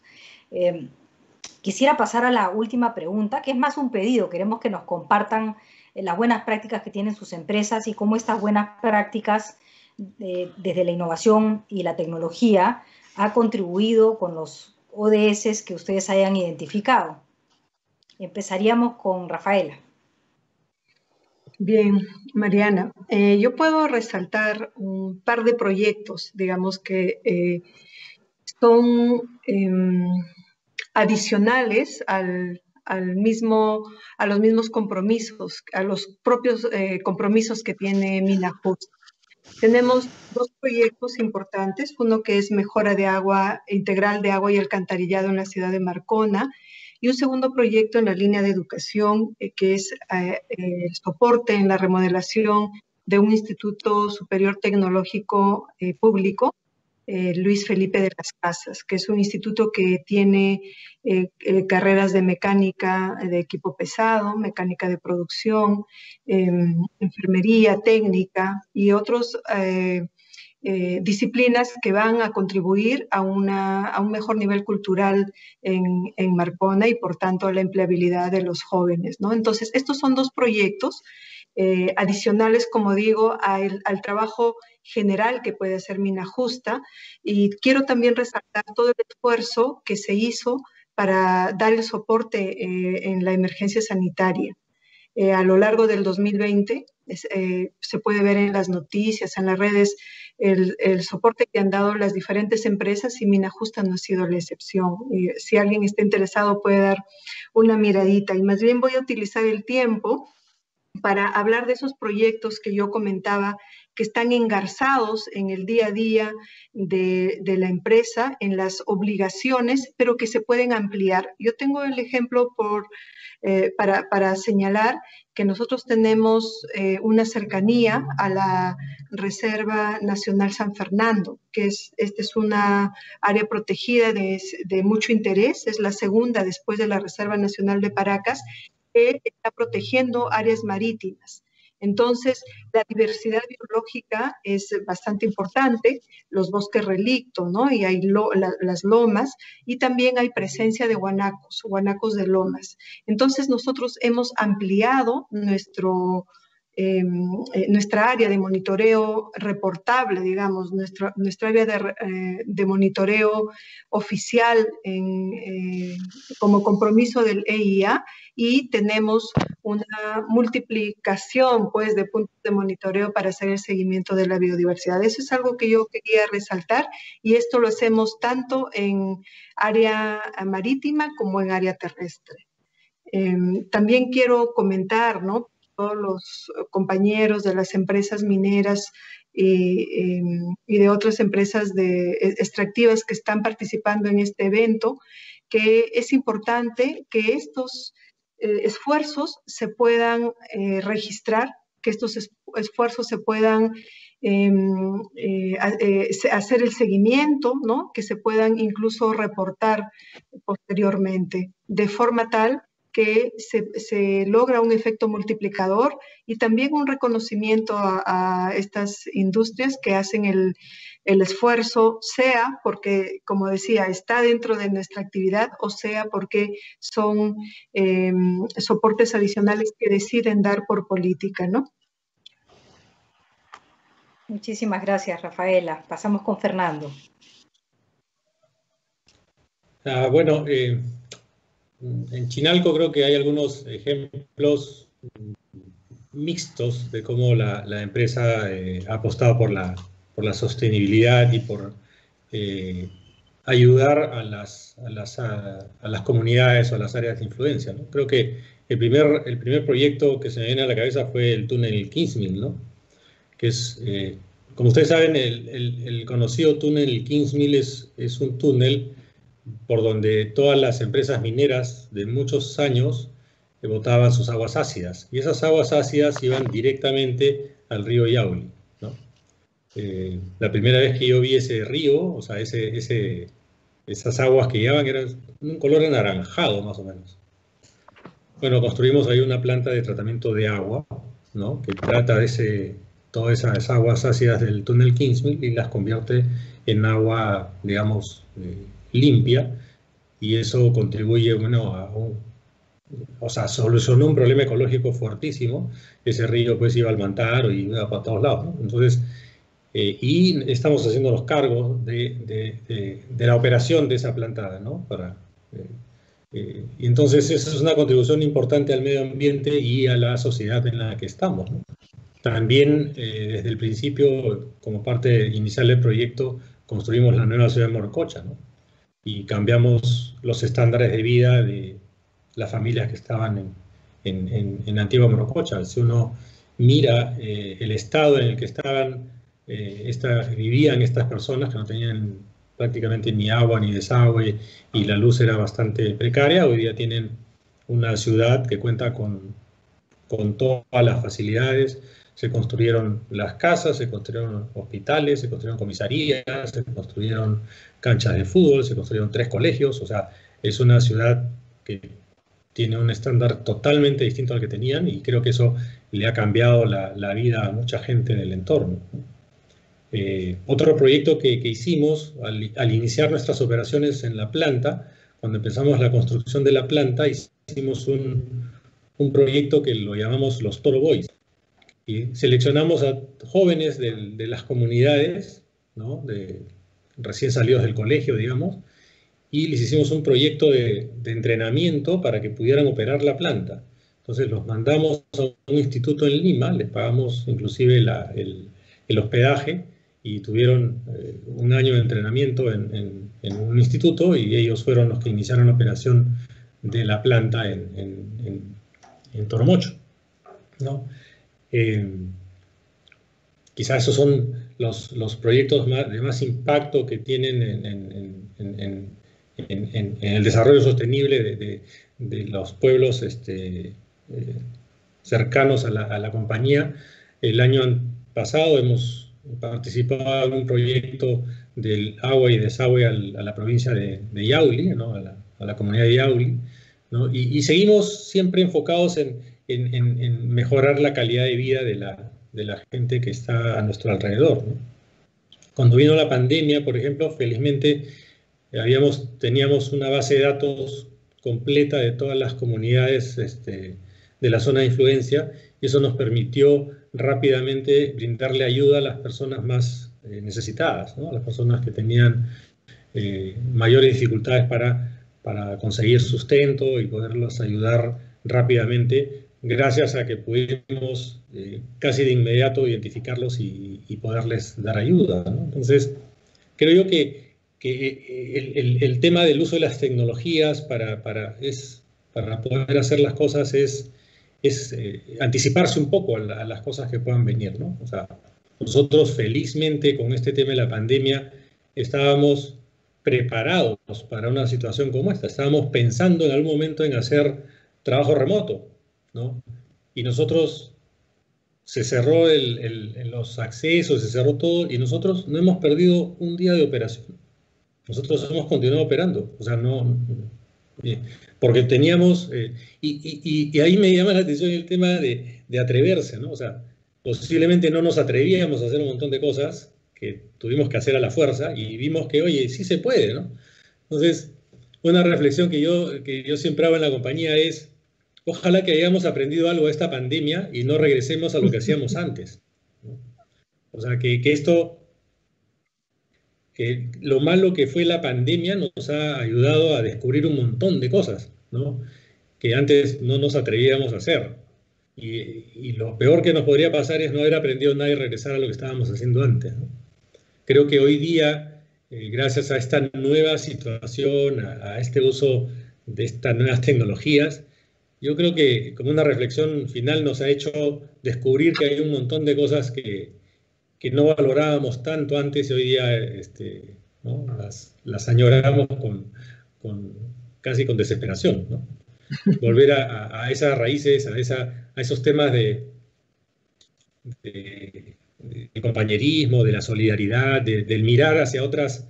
Quisiera pasar a la última pregunta, que es más un pedido. Queremos que nos compartan las buenas prácticas que tienen sus empresas y cómo estas buenas prácticas desde la innovación y la tecnología ha contribuido con los ODS que ustedes hayan identificado. Empezaríamos con Rafaela. Bien, Mariana, yo puedo resaltar un par de proyectos, digamos, que son adicionales a los mismos compromisos, a los propios compromisos que tiene Minajust. Tenemos dos proyectos importantes, uno que es mejora de agua integral de agua y alcantarillado en la ciudad de Marcona, y un segundo proyecto en la línea de educación, que es el soporte en la remodelación de un instituto superior tecnológico público, Luis Felipe de las Casas, que es un instituto que tiene carreras de mecánica de equipo pesado, mecánica de producción, enfermería, técnica y otras disciplinas que van a contribuir a un mejor nivel cultural en Marcona y por tanto a la empleabilidad de los jóvenes, ¿no? Entonces, estos son dos proyectos adicionales, como digo, al trabajo general que puede hacer Minajusta, y quiero también resaltar todo el esfuerzo que se hizo para dar el soporte en la emergencia sanitaria. A lo largo del 2020, se puede ver en las noticias, en las redes, el soporte que han dado las diferentes empresas, y Minajusta no ha sido la excepción. Si alguien está interesado puede dar una miradita, y más bien voy a utilizar el tiempo para hablar de esos proyectos que yo comentaba, que están engarzados en el día a día de la empresa, en las obligaciones, pero que se pueden ampliar. Yo tengo el ejemplo para señalar que nosotros tenemos una cercanía a la Reserva Nacional San Fernando, que esta es una área protegida de mucho interés, es la segunda después de la Reserva Nacional de Paracas, que está protegiendo áreas marítimas. Entonces, la diversidad biológica es bastante importante, los bosques relicto, ¿no? Y hay las lomas, y también hay presencia de guanacos de lomas. Entonces, nosotros hemos ampliado nuestra área de monitoreo reportable, digamos, nuestra área de monitoreo oficial como compromiso del EIA, y tenemos una multiplicación, pues, de puntos de monitoreo para hacer el seguimiento de la biodiversidad. Eso es algo que yo quería resaltar, y esto lo hacemos tanto en área marítima como en área terrestre. También quiero comentar, ¿no?, todos los compañeros de las empresas mineras y de otras empresas extractivas que están participando en este evento, que es importante que estos esfuerzos se puedan registrar, que estos esfuerzos se puedan hacer el seguimiento, ¿no?, que se puedan incluso reportar posteriormente, de forma tal que se logra un efecto multiplicador, y también un reconocimiento a estas industrias que hacen el esfuerzo, sea porque, como decía, está dentro de nuestra actividad, o sea porque son soportes adicionales que deciden dar por política, ¿no? Muchísimas gracias, Rafaela. Pasamos con Fernando. Bueno, en Chinalco creo que hay algunos ejemplos mixtos de cómo la empresa ha apostado por la sostenibilidad y por ayudar a las comunidades o a las áreas de influencia, ¿no? Creo que el primer proyecto que se me viene a la cabeza fue el túnel Kingsmill, ¿no? Que es, como ustedes saben, el conocido túnel Kingsmill es un túnel por donde todas las empresas mineras de muchos años botaban sus aguas ácidas, y esas aguas ácidas iban directamente al río Yauli, ¿no? La primera vez que yo vi ese río, o sea, esas aguas que llevaban eran un color anaranjado más o menos. Bueno, construimos ahí una planta de tratamiento de agua, ¿no?, que trata todas esas aguas ácidas del túnel Kingsmill y las convierte en agua, digamos, limpia, y eso contribuye, bueno, o sea, solucionó un problema ecológico fuertísimo. Ese río pues iba al Mantaro y iba para todos lados, ¿no? Entonces, y estamos haciendo los cargos de la operación de esa planta, ¿no? Y entonces eso es una contribución importante al medio ambiente y a la sociedad en la que estamos, ¿no? También, desde el principio, como parte inicial del proyecto, construimos la nueva ciudad de Morococha, ¿no? Y cambiamos los estándares de vida de las familias que estaban en Antigua Morococha. Si uno mira el estado en el que vivían estas personas, que no tenían prácticamente ni agua ni desagüe, y la luz era bastante precaria, hoy día tienen una ciudad que cuenta con todas las facilidades. Se construyeron las casas, se construyeron hospitales, se construyeron comisarías, se construyeron canchas de fútbol, se construyeron 3 colegios. O sea, es una ciudad que tiene un estándar totalmente distinto al que tenían, y creo que eso le ha cambiado la vida a mucha gente del entorno. Otro proyecto que hicimos al iniciar nuestras operaciones en la planta, cuando empezamos la construcción de la planta, hicimos un proyecto que lo llamamos los Toro Boys. Y seleccionamos a jóvenes de las comunidades, ¿no? Recién salidos del colegio, digamos, y les hicimos un proyecto de entrenamiento para que pudieran operar la planta. Entonces los mandamos a un instituto en Lima, les pagamos inclusive el hospedaje, y tuvieron un año de entrenamiento en un instituto, y ellos fueron los que iniciaron la operación de la planta en Toromocho, ¿no? Quizás esos son los proyectos de más impacto que tienen en el desarrollo sostenible de los pueblos cercanos a la compañía. El año pasado hemos participado en un proyecto del agua y desagüe a la provincia de Yauli, ¿no? a la comunidad de Yauli, ¿no? Y seguimos siempre enfocados en mejorar la calidad de vida de la gente que está a nuestro alrededor, ¿no? Cuando vino la pandemia, por ejemplo, felizmente teníamos una base de datos completa de todas las comunidades de la zona de influencia, y eso nos permitió rápidamente brindarle ayuda a las personas más necesitadas, ¿no? A las personas que tenían mayores dificultades para conseguir sustento, y poderlos ayudar rápidamente, gracias a que pudimos casi de inmediato identificarlos y poderles dar ayuda, ¿no? Entonces, creo yo que el tema del uso de las tecnologías para poder hacer las cosas es anticiparse un poco a las cosas que puedan venir, ¿no? O sea, nosotros felizmente con este tema de la pandemia estábamos preparados para una situación como esta. Estábamos pensando en algún momento en hacer trabajo remoto, ¿no? Y nosotros se cerró los accesos, se cerró todo, y nosotros no hemos perdido un día de operación. Nosotros hemos continuado operando, o sea, porque teníamos, y ahí me llama la atención el tema de atreverse, ¿no? O sea, posiblemente no nos atrevíamos a hacer un montón de cosas que tuvimos que hacer a la fuerza, y vimos que, oye, sí se puede, ¿no? Entonces, una reflexión que yo siempre hago en la compañía es: ojalá que hayamos aprendido algo de esta pandemia y no regresemos a lo que hacíamos antes, ¿no? O sea, que lo malo que fue la pandemia nos ha ayudado a descubrir un montón de cosas, ¿no? Que antes no nos atrevíamos a hacer. Y lo peor que nos podría pasar es no haber aprendido nada y regresar a lo que estábamos haciendo antes, ¿no? Creo que hoy día, gracias a esta nueva situación, a este uso de estas nuevas tecnologías, yo creo que como una reflexión final nos ha hecho descubrir que hay un montón de cosas que no valorábamos tanto antes, y hoy día ¿no? las añoramos casi con desesperación, ¿no? Volver a esas raíces, a esos temas de compañerismo, de la solidaridad, del mirar hacia otras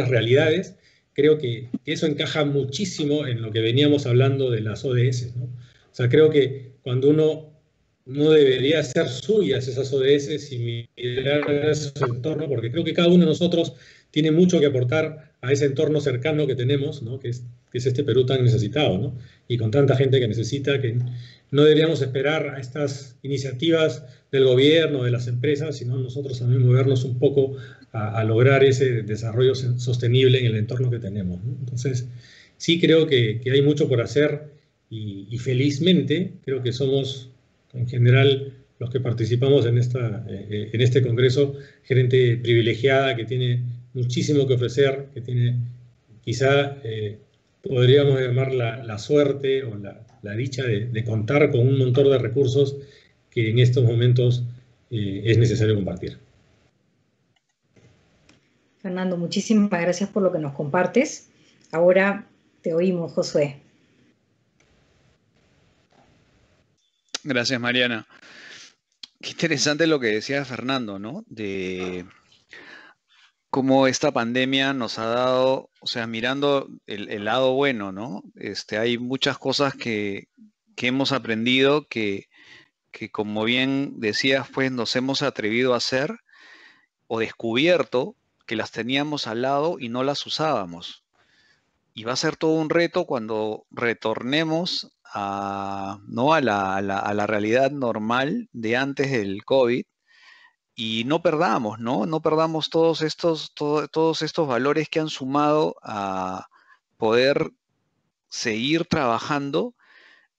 realidades. Creo que eso encaja muchísimo en lo que veníamos hablando de las ODS, ¿no? O sea, creo que cuando uno no debería ser suyas esas ODS y mirar a su entorno, porque creo que cada uno de nosotros tiene mucho que aportar a ese entorno cercano que tenemos, ¿no? que es este Perú tan necesitado, ¿no? Y con tanta gente que necesita, que no deberíamos esperar a estas iniciativas del gobierno, de las empresas, sino nosotros también movernos un poco a lograr ese desarrollo sostenible en el entorno que tenemos, ¿no? Entonces, sí creo que hay mucho por hacer, y felizmente creo que somos, en general, los que participamos en este congreso, gente privilegiada que tiene muchísimo que ofrecer, que tiene quizá, podríamos llamar la suerte o la dicha de contar con un montón de recursos que en estos momentos es necesario compartir. Fernando, muchísimas gracias por lo que nos compartes. Ahora te oímos, Josué. Gracias, Mariana. Qué interesante lo que decía Fernando, ¿no? De cómo esta pandemia nos ha dado, o sea, mirando el lado bueno, ¿no? Hay muchas cosas que hemos aprendido que como bien decías, pues nos hemos atrevido a hacer o descubierto que las teníamos al lado y no las usábamos. Y va a ser todo un reto cuando retornemos ¿no? a la realidad normal de antes del COVID y no perdamos, ¿no? No perdamos todos estos valores que han sumado a poder seguir trabajando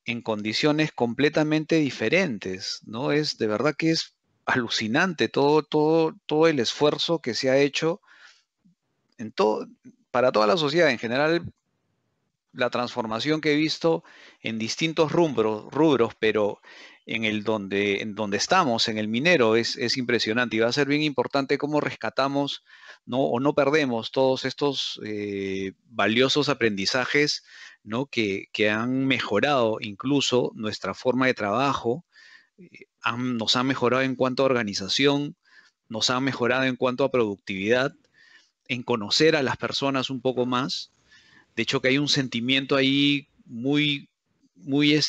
en condiciones completamente diferentes, ¿no? Es de verdad que es alucinante todo el esfuerzo que se ha hecho en para toda la sociedad en general, la transformación que he visto en distintos rubros, pero en donde estamos, en el minero, es impresionante y va a ser bien importante cómo rescatamos, ¿no? O no perdemos todos estos valiosos aprendizajes, ¿no? que han mejorado incluso nuestra forma de trabajo, nos han mejorado en cuanto a organización, nos han mejorado en cuanto a productividad, en conocer a las personas un poco más. De hecho, que hay un sentimiento ahí muy, muy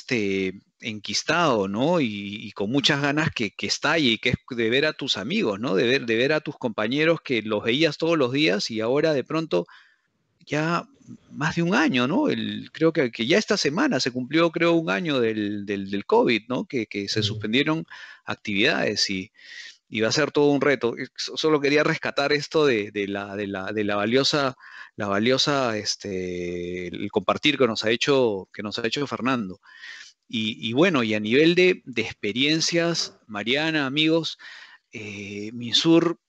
enquistado, ¿no? Y con muchas ganas que estalle, y que es de ver a tus amigos, ¿no? De ver a tus compañeros que los veías todos los días y ahora de pronto ya más de un año, ¿no? Creo que ya esta semana se cumplió, creo, un año del COVID, ¿no? Que se suspendieron actividades y va a ser todo un reto. Solo quería rescatar esto de la valiosa, el compartir que nos ha hecho Fernando. Y bueno, y a nivel de experiencias, Mariana, amigos, Minsur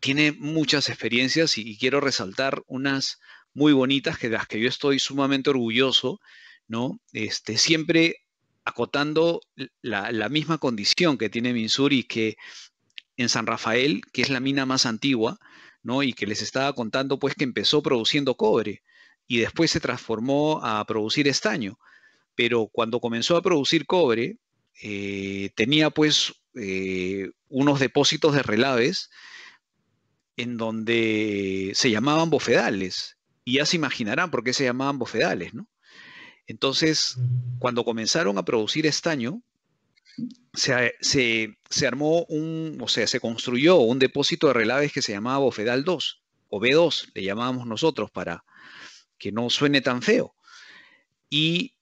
tiene muchas experiencias y quiero resaltar unas muy bonitas de las que yo estoy sumamente orgulloso, ¿no? Siempre acotando la misma condición que tiene Minsur y que en San Rafael, que es la mina más antigua, ¿no? Y que les estaba contando, pues, que empezó produciendo cobre y después se transformó a producir estaño. Pero cuando comenzó a producir cobre, tenía, pues, unos depósitos de relaves en donde se llamaban bofedales. Y ya se imaginarán por qué se llamaban bofedales, ¿no? Entonces, cuando comenzaron a producir estaño, se armó se construyó un depósito de relaves que se llamaba Bofedal 2, o B2, le llamábamos nosotros para que no suene tan feo. Y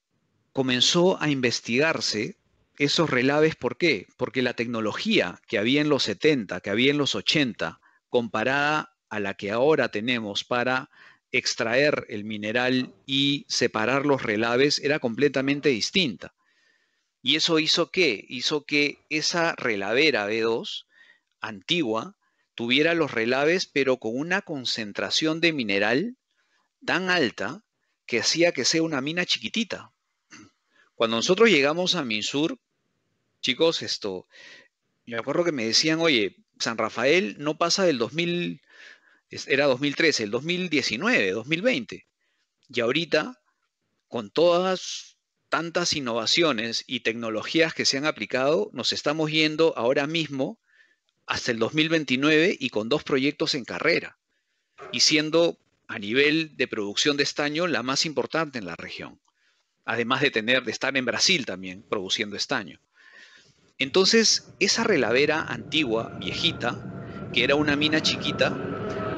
comenzó a investigarse esos relaves, ¿por qué? Porque la tecnología que había en los 70, que había en los 80, comparada a la que ahora tenemos para extraer el mineral y separar los relaves, era completamente distinta. Y eso hizo que esa relavera B2 antigua tuviera los relaves, pero con una concentración de mineral tan alta que hacía que sea una mina chiquitita. Cuando nosotros llegamos a Minsur, chicos, me acuerdo que me decían, oye, San Rafael no pasa del 2000, era 2013, el 2019, 2020. Y ahorita, con todas tantas innovaciones y tecnologías que se han aplicado, nos estamos yendo ahora mismo hasta el 2029 y con 2 proyectos en carrera, y siendo a nivel de producción de estaño la más importante en la región, además de estar en Brasil también produciendo estaño. Entonces, esa relavera antigua, viejita, que era una mina chiquita,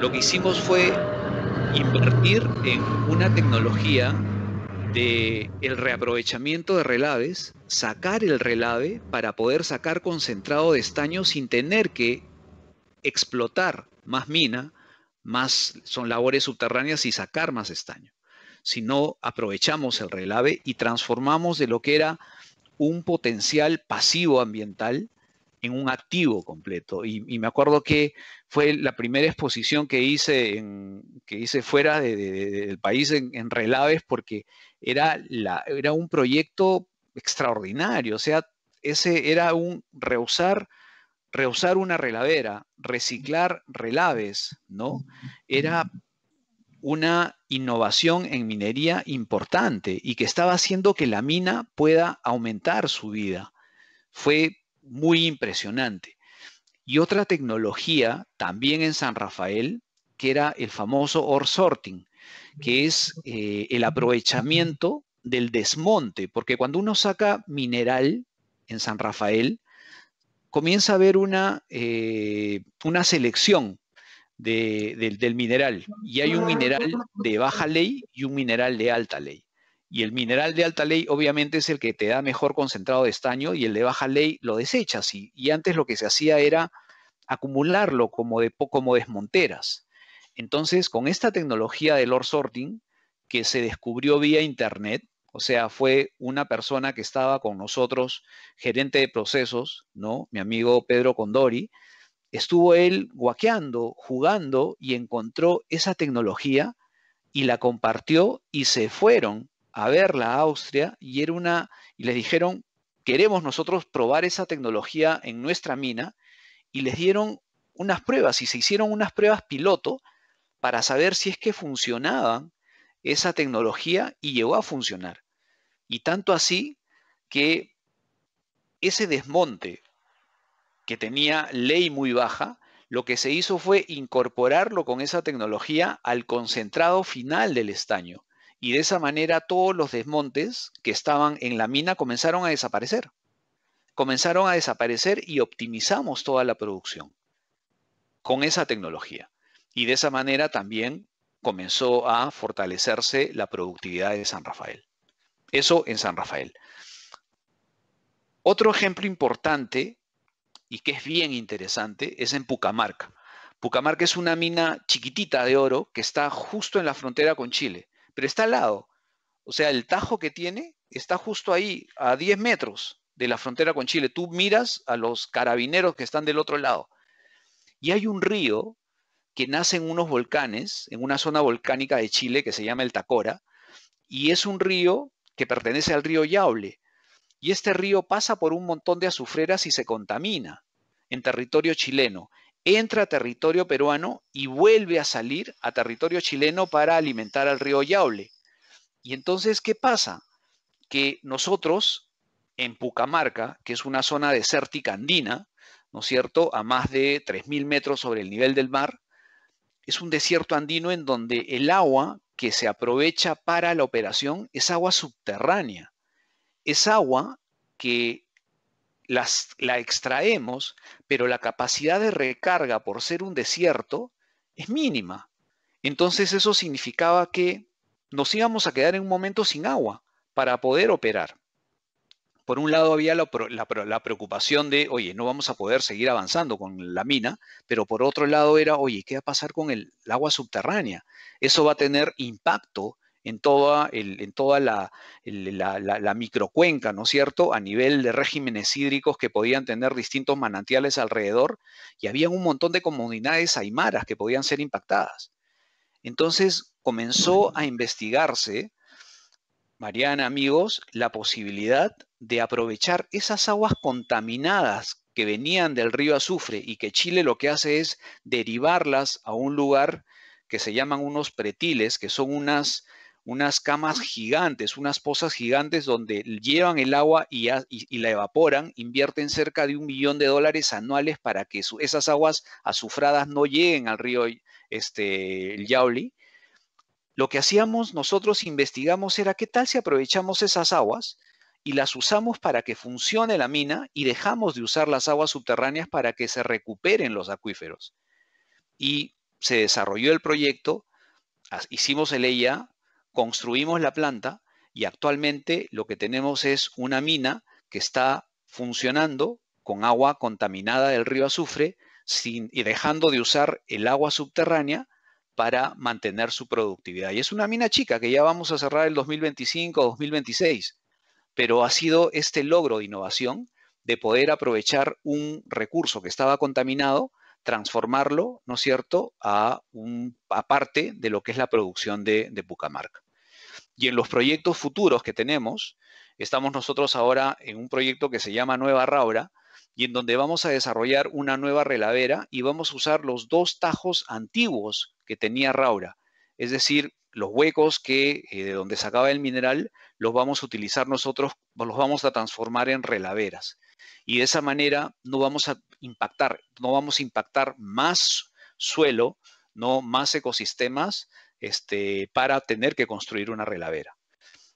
lo que hicimos fue invertir en una tecnología de el reaprovechamiento de relaves, sacar el relave para poder sacar concentrado de estaño sin tener que explotar más mina, son labores subterráneas y sacar más estaño, sino aprovechamos el relave y transformamos de lo que era un potencial pasivo ambiental en un activo completo. Y me acuerdo que fue la primera exposición que hice fuera del país en relaves, porque era un proyecto extraordinario. O sea, ese era un reusar una relavera, reciclar relaves, ¿no? Era una innovación en minería importante y que estaba haciendo que la mina pueda aumentar su vida. Fue muy impresionante. Y otra tecnología también en San Rafael, que era el famoso ore sorting, que es el aprovechamiento del desmonte, porque cuando uno saca mineral en San Rafael, comienza a haber una selección del mineral, y hay un mineral de baja ley y un mineral de alta ley. Y el mineral de alta ley obviamente es el que te da mejor concentrado de estaño y el de baja ley lo desechas. Y antes lo que se hacía era acumularlo como desmonteras. Entonces, con esta tecnología del ore sorting que se descubrió vía internet, o sea, fue una persona que estaba con nosotros, gerente de procesos, ¿no? Mi amigo Pedro Condori, estuvo él guaqueando, jugando y encontró esa tecnología y la compartió y se fueron a verla a Austria y les dijeron, queremos nosotros probar esa tecnología en nuestra mina, y les dieron unas pruebas y se hicieron unas pruebas piloto para saber si es que funcionaban esa tecnología y llegó a funcionar. Y tanto así que ese desmonte que tenía ley muy baja, lo que se hizo fue incorporarlo con esa tecnología al concentrado final del estaño. Y de esa manera todos los desmontes que estaban en la mina comenzaron a desaparecer. Comenzaron a desaparecer y optimizamos toda la producción con esa tecnología. Y de esa manera también comenzó a fortalecerse la productividad de San Rafael. Eso en San Rafael. Otro ejemplo importante y que es bien interesante es en Pucamarca. Pucamarca es una mina chiquitita de oro que está justo en la frontera con Chile, pero está al lado. O sea, el tajo que tiene está justo ahí, a 10 metros de la frontera con Chile. Tú miras a los carabineros que están del otro lado. Y hay un río que nace en unos volcanes, en una zona volcánica de Chile que se llama el Tacora, y es un río que pertenece al río Yaule. Y este río pasa por un montón de azufreras y se contamina en territorio chileno. Entra a territorio peruano y vuelve a salir a territorio chileno para alimentar al río Yaule. Y entonces, ¿qué pasa? Que nosotros en Pucamarca, que es una zona desértica andina, ¿no es cierto?, a más de 3.000 metros sobre el nivel del mar, es un desierto andino en donde el agua que se aprovecha para la operación es agua subterránea. Es agua que la extraemos, pero la capacidad de recarga por ser un desierto es mínima. Entonces eso significaba que nos íbamos a quedar en un momento sin agua para poder operar. Por un lado había la preocupación de, oye, no vamos a poder seguir avanzando con la mina, pero por otro lado era, oye, ¿qué va a pasar con el agua subterránea? Eso va a tener impacto en toda la microcuenca, ¿no es cierto?, a nivel de regímenes hídricos que podían tener distintos manantiales alrededor, y había un montón de comunidades aymaras que podían ser impactadas. Entonces comenzó a investigarse, Mariana, amigos, la posibilidad de aprovechar esas aguas contaminadas que venían del río Azufre y que Chile lo que hace es derivarlas a un lugar que se llaman unos pretiles, que son unas camas gigantes, unas pozas gigantes donde llevan el agua y la evaporan, invierten cerca de $1 millón anuales para que esas aguas azufradas no lleguen al río el Yauli. Lo que hacíamos nosotros, investigamos, era qué tal si aprovechamos esas aguas y las usamos para que funcione la mina y dejamos de usar las aguas subterráneas para que se recuperen los acuíferos. Y se desarrolló el proyecto, hicimos el EIA, construimos la planta y actualmente lo que tenemos es una mina que está funcionando con agua contaminada del río Azufre y dejando de usar el agua subterránea para mantener su productividad. Y es una mina chica que ya vamos a cerrar el 2025-2026, pero ha sido este logro de innovación de poder aprovechar un recurso que estaba contaminado, transformarlo, ¿no es cierto?, a parte de lo que es la producción de Pucamarca. Y en los proyectos futuros que tenemos, estamos nosotros ahora en un proyecto que se llama Nueva Raura, y en donde vamos a desarrollar una nueva relavera y vamos a usar los 2 tajos antiguos que tenía Raura. Es decir, los huecos de donde sacaba el mineral, los vamos a utilizar nosotros, los vamos a transformar en relaveras. Y de esa manera no vamos a impactar más suelo, no más ecosistemas, para tener que construir una relavera.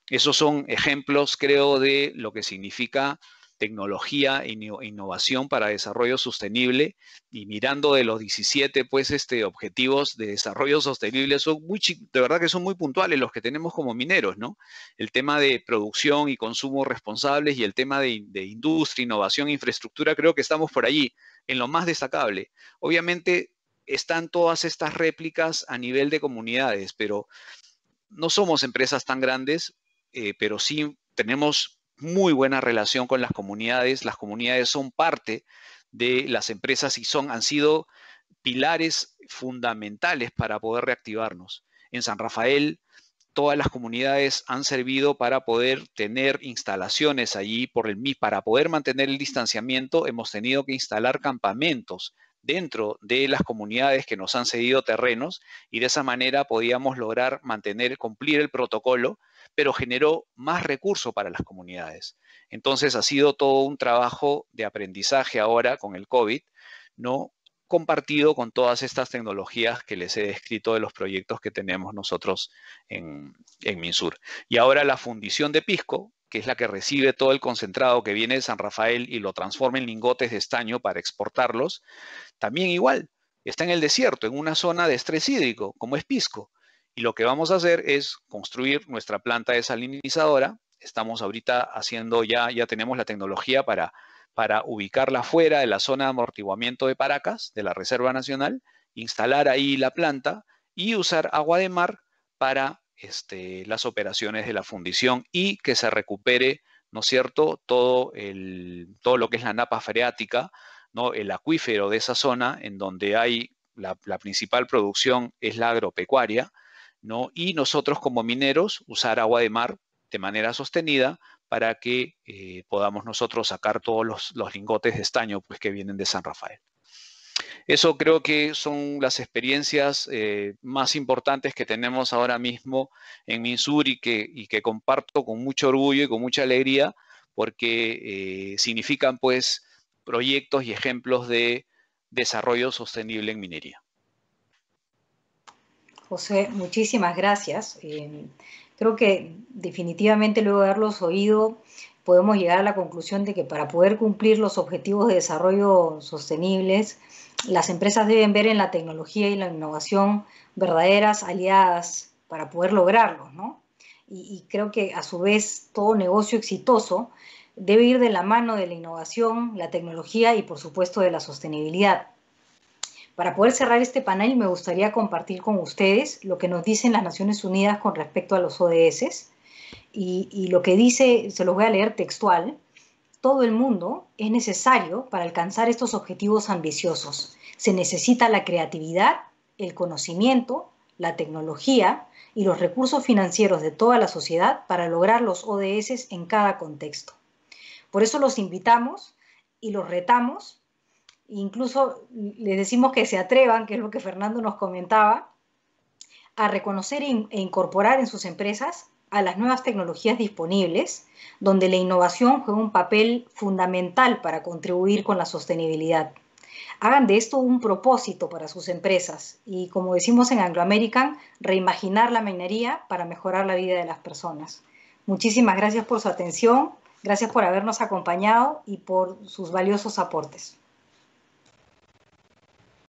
Esos son ejemplos, creo, de lo que significa tecnología e innovación para desarrollo sostenible, y mirando de los 17 pues, objetivos de desarrollo sostenible, son de verdad que son muy puntuales los que tenemos como mineros, ¿no? El tema de producción y consumo responsables y el tema de industria, innovación e infraestructura, creo que estamos por allí, en lo más destacable. Obviamente están todas estas réplicas a nivel de comunidades, pero no somos empresas tan grandes, pero sí tenemos muy buena relación con las comunidades. Las comunidades son parte de las empresas y han sido pilares fundamentales para poder reactivarnos. En San Rafael, todas las comunidades han servido para poder tener instalaciones allí. Para poder mantener el distanciamiento, hemos tenido que instalar campamentos dentro de las comunidades que nos han cedido terrenos, y de esa manera podíamos lograr cumplir el protocolo, pero generó más recursos para las comunidades. Entonces ha sido todo un trabajo de aprendizaje ahora con el COVID, ¿no?, compartido con todas estas tecnologías que les he descrito de los proyectos que tenemos nosotros en Minsur. Y ahora la fundición de pisco, que es la que recibe todo el concentrado que viene de San Rafael y lo transforma en lingotes de estaño para exportarlos, también igual, está en el desierto, en una zona de estrés hídrico, como es Pisco. Y lo que vamos a hacer es construir nuestra planta desalinizadora. Estamos ahorita haciendo, ya tenemos la tecnología para ubicarla fuera de la zona de amortiguamiento de Paracas, de la Reserva Nacional, instalar ahí la planta y usar agua de mar para las operaciones de la fundición, y que se recupere, ¿no es cierto?, todo lo que es la napa freática, ¿no?, el acuífero de esa zona, en donde hay la principal producción es la agropecuaria, ¿no? Y nosotros como mineros usar agua de mar de manera sostenida para que podamos nosotros sacar todos los lingotes de estaño pues, que vienen de San Rafael. Eso creo que son las experiencias más importantes que tenemos ahora mismo en Minsur, y que comparto con mucho orgullo y con mucha alegría, porque significan pues proyectos y ejemplos de desarrollo sostenible en minería. José, muchísimas gracias. Creo que definitivamente luego de haberlos oído podemos llegar a la conclusión de que para poder cumplir los objetivos de desarrollo sostenibles, las empresas deben ver en la tecnología y la innovación verdaderas aliadas para poder lograrlo, ¿no? Y creo que a su vez todo negocio exitoso debe ir de la mano de la innovación, la tecnología y por supuesto de la sostenibilidad. Para poder cerrar este panel me gustaría compartir con ustedes lo que nos dicen las Naciones Unidas con respecto a los ODS, y lo que dice, se los voy a leer textual: todo el mundo es necesario para alcanzar estos objetivos ambiciosos. Se necesita la creatividad, el conocimiento, la tecnología y los recursos financieros de toda la sociedad para lograr los ODS en cada contexto. Por eso los invitamos y los retamos. Incluso les decimos que se atrevan, que es lo que Fernando nos comentaba, a reconocer e incorporar en sus empresas a las nuevas tecnologías disponibles, donde la innovación juega un papel fundamental para contribuir con la sostenibilidad. Hagan de esto un propósito para sus empresas y, como decimos en Anglo American, reimaginar la minería para mejorar la vida de las personas. Muchísimas gracias por su atención, gracias por habernos acompañado y por sus valiosos aportes.